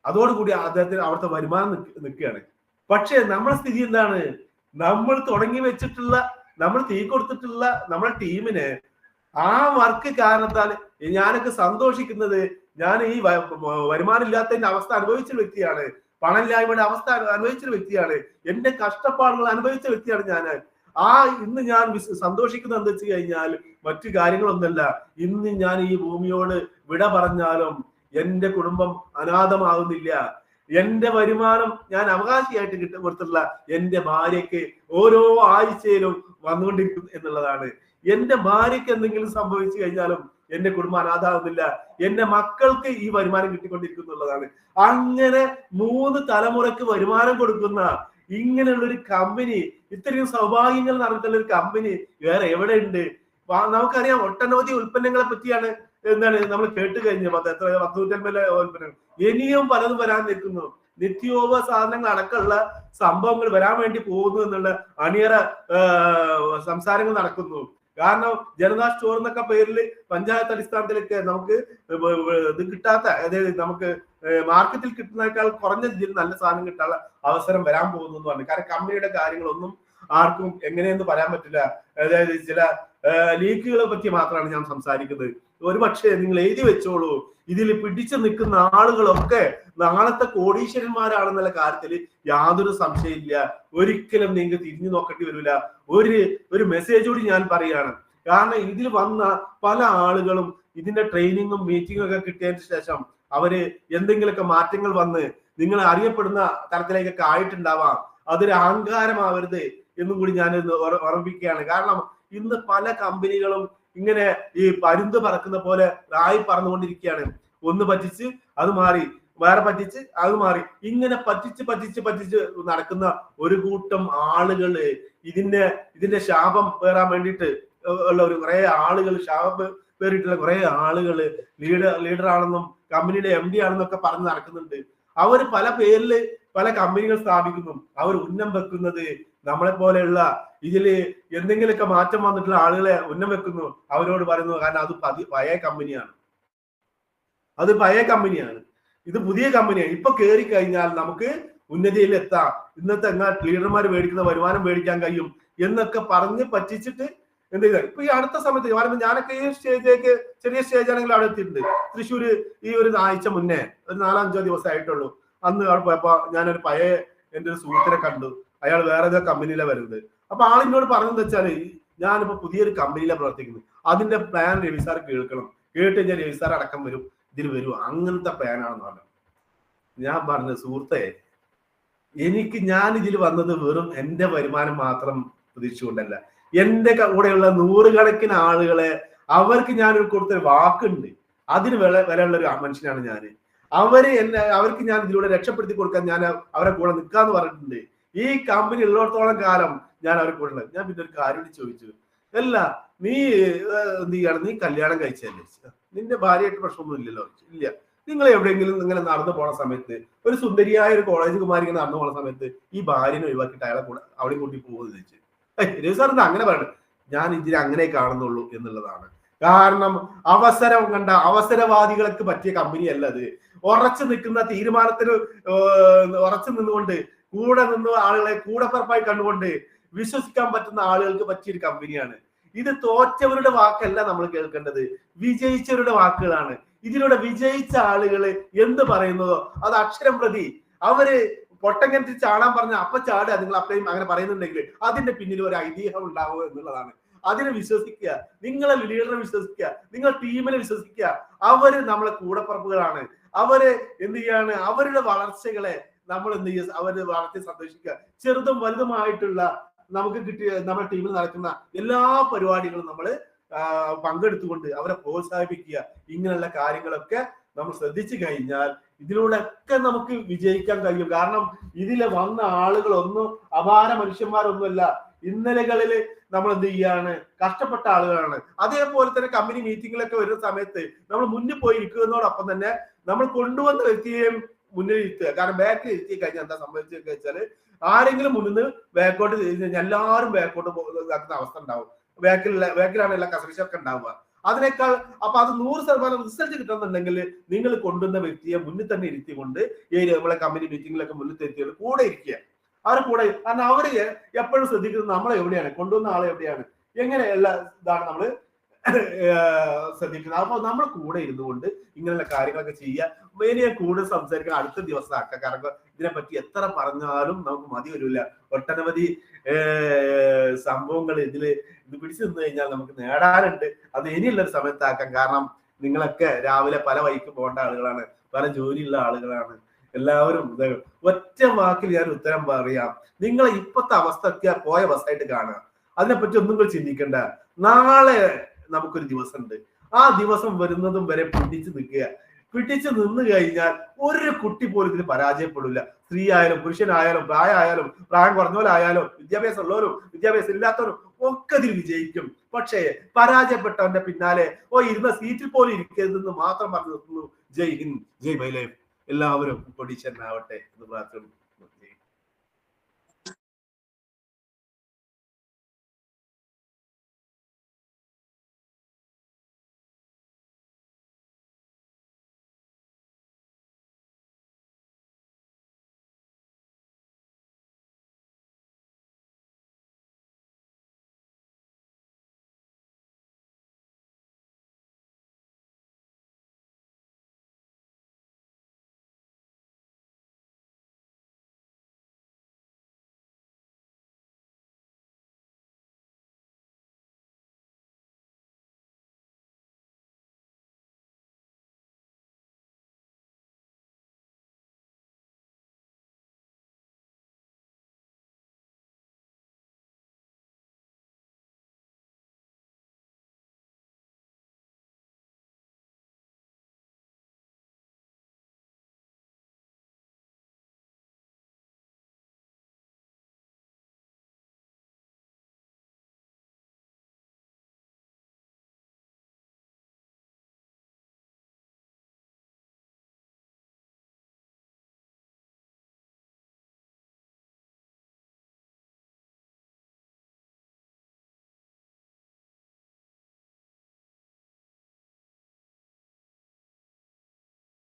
അതോടുകൂടി അദ്ദേഹത്തിന് അവിടുത്തെ വരുമാനം നിൽക്കുകയാണ്. പക്ഷെ നമ്മുടെ സ്ഥിതി എന്താണ്? നമ്മൾ തുടങ്ങി വെച്ചിട്ടുള്ള, നമ്മൾ തീ കൊടുത്തിട്ടുള്ള നമ്മുടെ ടീമിന് ആ വർക്ക് കാരണത്താൽ ഞാനൊക്കെ സന്തോഷിക്കുന്നത്, ഞാൻ ഈ വരുമാനം ഇല്ലാത്തതിന്റെ അവസ്ഥ അനുഭവിച്ച വ്യക്തിയാണ്, പണമില്ലായ്മയുടെ അവസ്ഥ അനുഭവിച്ച വ്യക്തിയാണ്, എന്റെ കഷ്ടപ്പാടുകൾ അനുഭവിച്ച വ്യക്തിയാണ് ഞാൻ. ഇന്ന് ഞാൻ സന്തോഷിക്കുന്നത് എന്താ വെച്ച് കഴിഞ്ഞാൽ മറ്റു കാര്യങ്ങളൊന്നുമല്ല, ഇന്ന് ഞാൻ ഈ ഭൂമിയോട് വിട പറഞ്ഞാലും എന്റെ കുടുംബം അനാഥമാകുന്നില്ല. എന്റെ വരുമാനം ഞാൻ അവകാശിയായിട്ട് കൊടുത്തിട്ടുള്ള എന്റെ ഭാര്യയ്ക്ക് ഓരോ ആഴ്ചയിലും വന്നുകൊണ്ടിരിക്കും എന്നുള്ളതാണ്. എന്റെ ഭാര്യയ്ക്ക് എന്തെങ്കിലും സംഭവിച്ചു കഴിഞ്ഞാലും എന്റെ കുടുംബം അനാഥാകുന്നില്ല, എന്റെ മക്കൾക്ക് ഈ വരുമാനം കിട്ടിക്കൊണ്ടിരിക്കുന്നുള്ളതാണ്. അങ്ങനെ 3 തലമുറക്ക് വരുമാനം കൊടുക്കുന്ന ഇങ്ങനെയുള്ള ഒരു കമ്പനി, ഇത്രയും സൗഭാഗ്യങ്ങൾ നടത്തുന്ന ഒരു കമ്പനി വേറെ എവിടെ ഉണ്ട്? നമുക്കറിയാം ഒട്ടനവധി ഉൽപ്പന്നങ്ങളെ പറ്റിയാണ് എന്താണ് നമ്മൾ കേട്ട് കഴിഞ്ഞു. 150 ഉൽപ്പന്നങ്ങൾ ഇനിയും പലതും വരാൻ നിൽക്കുന്നു. നിത്യോപ സാധനങ്ങൾ അടക്കമുള്ള സംഭവങ്ങൾ വരാൻ വേണ്ടി പോകുന്നു എന്നുള്ള അണിയറ സംസാരങ്ങൾ നടക്കുന്നു. കാരണം ജനതാ സ്റ്റോർ എന്നൊക്കെ പേരിൽ പഞ്ചായത്ത് അടിസ്ഥാനത്തിലൊക്കെ നമുക്ക് ഇത് കിട്ടാത്ത, അതായത് നമുക്ക് മാർക്കറ്റിൽ കിട്ടുന്നതിനേക്കാൾ കുറഞ്ഞ രീതിയിൽ നല്ല സാധനം കിട്ടാനുള്ള അവസരം വരാൻ പോകുന്നു എന്ന് പറഞ്ഞു. കാരണം കമ്പനിയുടെ കാര്യങ്ങളൊന്നും ആർക്കും എങ്ങനെയെന്ന് പറയാൻ പറ്റില്ല. അതായത് ചില ലീക്കുകളെ പറ്റി മാത്രമാണ് ഞാൻ സംസാരിക്കുന്നത്. ഒരുപക്ഷെ നിങ്ങൾ എഴുതി വെച്ചോളൂ, ഇതിൽ പിടിച്ചു നിൽക്കുന്ന ആളുകളൊക്കെ നാളത്തെ കോടീശ്വരന്മാരാണെന്നുള്ള കാര്യത്തിൽ യാതൊരു സംശയമില്ല. ഒരിക്കലും നിങ്ങൾക്ക് തിരിഞ്ഞു നോക്കേണ്ടി വരില്ല. ഒരു മെസ്സേജ് കൂടി ഞാൻ പറയാണ്. കാരണം ഇതിൽ വന്ന പല ആളുകളും ഇതിന്റെ ട്രെയിനിങ്ങും മീറ്റിങ്ങും ഒക്കെ കിട്ടിയതിന് ശേഷം അവര് എന്തെങ്കിലുമൊക്കെ മാറ്റങ്ങൾ വന്ന് നിങ്ങൾ അറിയപ്പെടുന്ന തരത്തിലേക്കൊക്കെ ആയിട്ടുണ്ടാവാം. അതൊരു അഹങ്കാരമാവരുത് എന്നും കൂടി ഞാൻ ഓർമ്മിപ്പിക്കുകയാണ്. കാരണം ഇന്ന് പല കമ്പനികളും ഇങ്ങനെ ഈ പരുന്ത് പറക്കുന്ന പോലെ റായി പറന്നുകൊണ്ടിരിക്കുകയാണ്. ഒന്ന് പറ്റിച്ച് അത് മാറി, വേറെ പറ്റിച്ച് അത് മാറി, ഇങ്ങനെ പറ്റിച്ച് നടക്കുന്ന ഒരു കൂട്ടം ആളുകള്, ഇതിന്റെ ശാപം പേറാൻ വേണ്ടിയിട്ട് ഉള്ള കുറെ ആളുകൾ, ശാപം പേറിയിട്ടുള്ള കുറെ ആളുകള് ലീഡർ ആണെന്നും കമ്പനിയുടെ MD ആണെന്നൊക്കെ പറഞ്ഞ് നടക്കുന്നുണ്ട്. അവർ പല പേരില് പല കമ്പനികൾ സ്ഥാപിക്കുന്നു. അവർ ഉന്നം വെക്കുന്നത് നമ്മളെ പോലെയുള്ള ഇതില് എന്തെങ്കിലുമൊക്കെ മാറ്റം വന്നിട്ടുള്ള ആളുകളെ ഉന്നം വെക്കുന്നു. അവരോട് പറയുന്നു, കാരണം അത് പഴയ കമ്പനിയാണ്, അത് പഴയ കമ്പനിയാണ്, ഇത് പുതിയ കമ്പനിയാണ്, ഇപ്പൊ കയറി കഴിഞ്ഞാൽ നമുക്ക് ഉന്നതിയിൽ എത്താം, ഇന്നത്തെ ലീഡർമാർ മേടിക്കുന്ന വരുമാനം മേടിക്കാൻ കഴിയും എന്നൊക്കെ പറഞ്ഞ് പറ്റിച്ചിട്ട് എന്ത് ചെയ്താൽ ഇപ്പൊ ഈ അടുത്ത സമയത്ത് പറയുമ്പോൾ ഞാനൊക്കെ ഈ സ്റ്റേജിലേക്ക്, ചെറിയ സ്റ്റേജ് ആണെങ്കിൽ അവിടെ എത്തിയിട്ടുണ്ട്. തൃശ്ശൂര് ഈ ഒരു ആഴ്ച മുന്നേ ഒരു 4-5 ദിവസമായിട്ടുള്ളൂ. അന്ന് അവിടെ പോയപ്പോ ഞാനൊരു പഴയ എന്റെ ഒരു സുഹൃത്തിനെ കണ്ടു. അയാൾ വേറെ ഏതോ കമ്പനിയിലെ വരുന്നത്. അപ്പൊ ആളിനോട് പറഞ്ഞെന്ന് വെച്ചാല്, ഞാനിപ്പോ പുതിയൊരു കമ്പനിയിലാണ് പ്രവർത്തിക്കുന്നത്, അതിന്റെ പ്ലാൻ രവി സാർ കേൾക്കണം, കേട്ട് കഴിഞ്ഞാൽ രവി സാർ അടക്കം വരും, ഇതിൽ വരും, അങ്ങനത്തെ പ്ലാനാണെന്ന് പറഞ്ഞു. ഞാൻ പറഞ്ഞു, സുഹൃത്തെ, ഞാൻ ഇതിൽ വന്നത് വെറും എന്റെ വരുമാനം മാത്രം പ്രതീക്ഷിച്ചുകൊണ്ടല്ല, എന്റെ കൂടെയുള്ള 100 കണക്കിന് ആളുകളെ അവർക്ക് ഞാനൊരു കൊടുത്തൊരു വാക്കുണ്ട്, അതിന് വിലയുള്ള ഒരു മനുഷ്യനാണ് ഞാൻ. അവർക്ക് ഞാൻ ഇതിലൂടെ രക്ഷപ്പെടുത്തി കൊടുക്കാൻ ഞാൻ അവരെ കൂടെ നിൽക്കാന്ന് പറഞ്ഞിട്ടുണ്ട്. ഈ കമ്പനി ഉള്ളിടത്തോളം കാലം ഞാൻ അവരെ കൂടെ ഉണ്ട്. ഞാൻ പിന്നെ ഒരു കാര്യം ചോദിച്ചു, അല്ല നീ എന്ത് ചെയ്യാണ്, നീ കല്യാണം കഴിച്ചല്ലേ, നിന്റെ ഭാര്യയായിട്ട് പ്രശ്നമൊന്നും ഇല്ലല്ലോ? ഇല്ല. നിങ്ങൾ എവിടെയെങ്കിലും ഇങ്ങനെ നടന്നു പോണ സമയത്ത്, ഒരു സുന്ദരിയായ ഒരു കോളേജ് കുമാരി ഇങ്ങനെ നടന്നു പോണ സമയത്ത് ഈ ഭാര്യനെ ഒഴിവാക്കിയിട്ട് അയാളെ കൂടെ അവിടെ കൂട്ടി പോകുമെന്ന് ചോദിച്ചു. രവി സാർ എന്താ അങ്ങനെ പറയണത്? ഞാൻ ഇതിനെ അങ്ങനെ കാണുന്നുള്ളൂ എന്നുള്ളതാണ്. കാരണം അവസരം കണ്ട അവസരവാദികൾക്ക് പറ്റിയ കമ്പനിയല്ല അത്. ഉറച്ചു നിൽക്കുന്ന തീരുമാനത്തിന് ഉറച്ചു നിന്നുകൊണ്ട് കൂടെ നിന്ന് ആളുകളെ കൂടപ്പറപ്പായി കണ്ടുകൊണ്ട് വിശ്വസിക്കാൻ പറ്റുന്ന ആളുകൾക്ക് പറ്റിയൊരു കമ്പനിയാണ് ഇത്. തോറ്റവരുടെ വാക്കല്ല നമ്മൾ കേൾക്കേണ്ടത്, വിജയിച്ചവരുടെ വാക്കുകളാണ്. ഇതിലൂടെ വിജയിച്ച ആളുകള് എന്ത് പറയുന്നതോ അത് അക്ഷരം പ്രതി അവര് പൊട്ടങ്കനത്തിൽ ചാടാൻ പറഞ്ഞ അപ്പൊ ചാടുക, നിങ്ങൾ അപ്പയും അങ്ങനെ പറയുന്നുണ്ടെങ്കിൽ അതിന്റെ പിന്നിൽ ഒരു ഐതിഹ്യം ഉണ്ടാവുക എന്നുള്ളതാണ്. അതിനെ വിശ്വസിക്കുക, നിങ്ങളെ ലീഡറെ വിശ്വസിക്കുക, നിങ്ങൾ ടീമിനെ വിശ്വസിക്കുക. അവര് നമ്മളെ കൂടപ്പറപ്പുകളാണ്. അവര് എന്ത് ചെയ്യാണ്, അവരുടെ വളർച്ചകളെ നമ്മൾ എന്ത് ചെയ്യുക, അവര് വളർത്തി സന്തോഷിക്കുക. ചെറുതും വലുതുമായിട്ടുള്ള നമുക്ക് കിട്ടിയ നമ്മുടെ ടീമിൽ നടക്കുന്ന എല്ലാ പരിപാടികളും നമ്മൾ പങ്കെടുത്തുകൊണ്ട് അവരെ പ്രോത്സാഹിപ്പിക്കുക. ഇങ്ങനെയുള്ള കാര്യങ്ങളൊക്കെ നമ്മൾ ശ്രദ്ധിച്ചു കഴിഞ്ഞാൽ ഇതിലൂടെ ഒക്കെ നമുക്ക് വിജയിക്കാൻ കഴിയും. കാരണം ഇതിലെ വന്ന ആളുകളൊന്നും അപാര മനുഷ്യന്മാരൊന്നുമല്ല. ഇന്നലകളിൽ നമ്മൾ എന്ത് ചെയ്യാണ്, കഷ്ടപ്പെട്ട ആളുകളാണ്. അതേപോലെ തന്നെ കമ്പനി മീറ്റിങ്ങിലൊക്കെ വരുന്ന സമയത്ത് നമ്മൾ മുന്നിൽ പോയി ഇരിക്കുന്നതോടൊപ്പം തന്നെ നമ്മൾ കൊണ്ടുവന്ന വ്യക്തിയെയും മുന്നിൽ ഇരുത്തുക. കാരണം ബാക്കിൽ ഇരുത്തി കഴിഞ്ഞാൽ എന്താ സംഭവിച്ചതെന്ന് വെച്ചാൽ, ആരെങ്കിലും മുന്നിൽ ബാക്കോട്ട് എല്ലാവരും ബാക്കോട്ട് പോകുന്ന അവസ്ഥ ഉണ്ടാവും. ബാക്കിലാണ് എല്ലാ കസറിച്ചൊക്കെ ഉണ്ടാവുക. അതിനേക്കാൾ അപ്പൊ അത് 100% റിസൾട്ട് കിട്ടുന്നുണ്ടെങ്കിൽ നിങ്ങൾ കൊണ്ടുവന്ന വ്യക്തിയെ മുന്നിൽ തന്നെ ഇരുത്തിക്കൊണ്ട് ഈ നമ്മളെ കമ്പനി മീറ്റിങ്ങിലൊക്കെ മുന്നിൽ എത്തിയത് കൂടെ ഇരിക്കുക. അവരെ കൂടെ. കാരണം അവര് എപ്പോഴും ശ്രദ്ധിക്കുന്നത് നമ്മളെ എവിടെയാണ്, കൊണ്ടുവന്ന ആളെ എവിടെയാണ്, എങ്ങനെയുള്ള ഇതാണ് നമ്മള് ശ്രദ്ധിക്കുന്നത്. അപ്പൊ നമ്മൾ കൂടെ ഇരുന്നുകൊണ്ട് ഇങ്ങനെയുള്ള കാര്യങ്ങളൊക്കെ ചെയ്യുക. ഇനി കൂടുതൽ സംസാരിക്കാൻ അടുത്ത ദിവസം ആക്കാം. കാരണം ഇതിനെപ്പറ്റി എത്ര പറഞ്ഞാലും നമുക്ക് മതി വരില്ല. ഒട്ടനവധി സംഭവങ്ങൾ ഇത് പിടിച്ചു നിന്ന് കഴിഞ്ഞാൽ നമുക്ക് നേടാനുണ്ട്. അത് ഇനിയുള്ളൊരു സമയത്താക്കാം. കാരണം നിങ്ങളൊക്കെ രാവിലെ പല വഴിക്ക് പോകേണ്ട ആളുകളാണ്, പല ജോലിയുള്ള ആളുകളാണ്. എല്ലാവരും ഒറ്റ വാക്കിൽ ഞാൻ ഉത്തരം പറയാം. നിങ്ങളെ ഇപ്പോഴത്തെ അവസ്ഥ ഒക്കെ പോയ അവസ്ഥയായിട്ട് കാണുക. അതിനെപ്പറ്റി ഒന്നും കൂടി ചിന്തിക്കണ്ട. നാളെ നമുക്കൊരു ദിവസമുണ്ട്. ആ ദിവസം വരുന്നതും വരെ പിടിച്ചു നിൽക്കുക. പിടിച്ചു നിന്ന് കഴിഞ്ഞാൽ ഒരു കുട്ടി പോലും ഇതിന് പരാജയപ്പെടില്ല. സ്ത്രീ ആയാലും പുരുഷനായാലും പ്രായമായാലും പ്രായം കുറഞ്ഞവരായാലും വിദ്യാഭ്യാസം ഉള്ളവരും വിദ്യാഭ്യാസം ഇല്ലാത്തവരും ഒക്കെ ഇതിൽ വിജയിക്കും. പക്ഷേ പരാജയപ്പെട്ടവന്റെ പിന്നാലെ ഇരുന്ന സീറ്റിൽ പോലും ഇരിക്കരുതെന്ന് മാത്രം പറഞ്ഞു നിർത്തുന്നു. ജയ് ഹിന്ദ്, ജയ് മൈ ലൈഫ്. എല്ലാവരും കൊടീശ്വരനാവട്ടെ എന്ന് പ്രാർത്ഥിക്കുന്നു.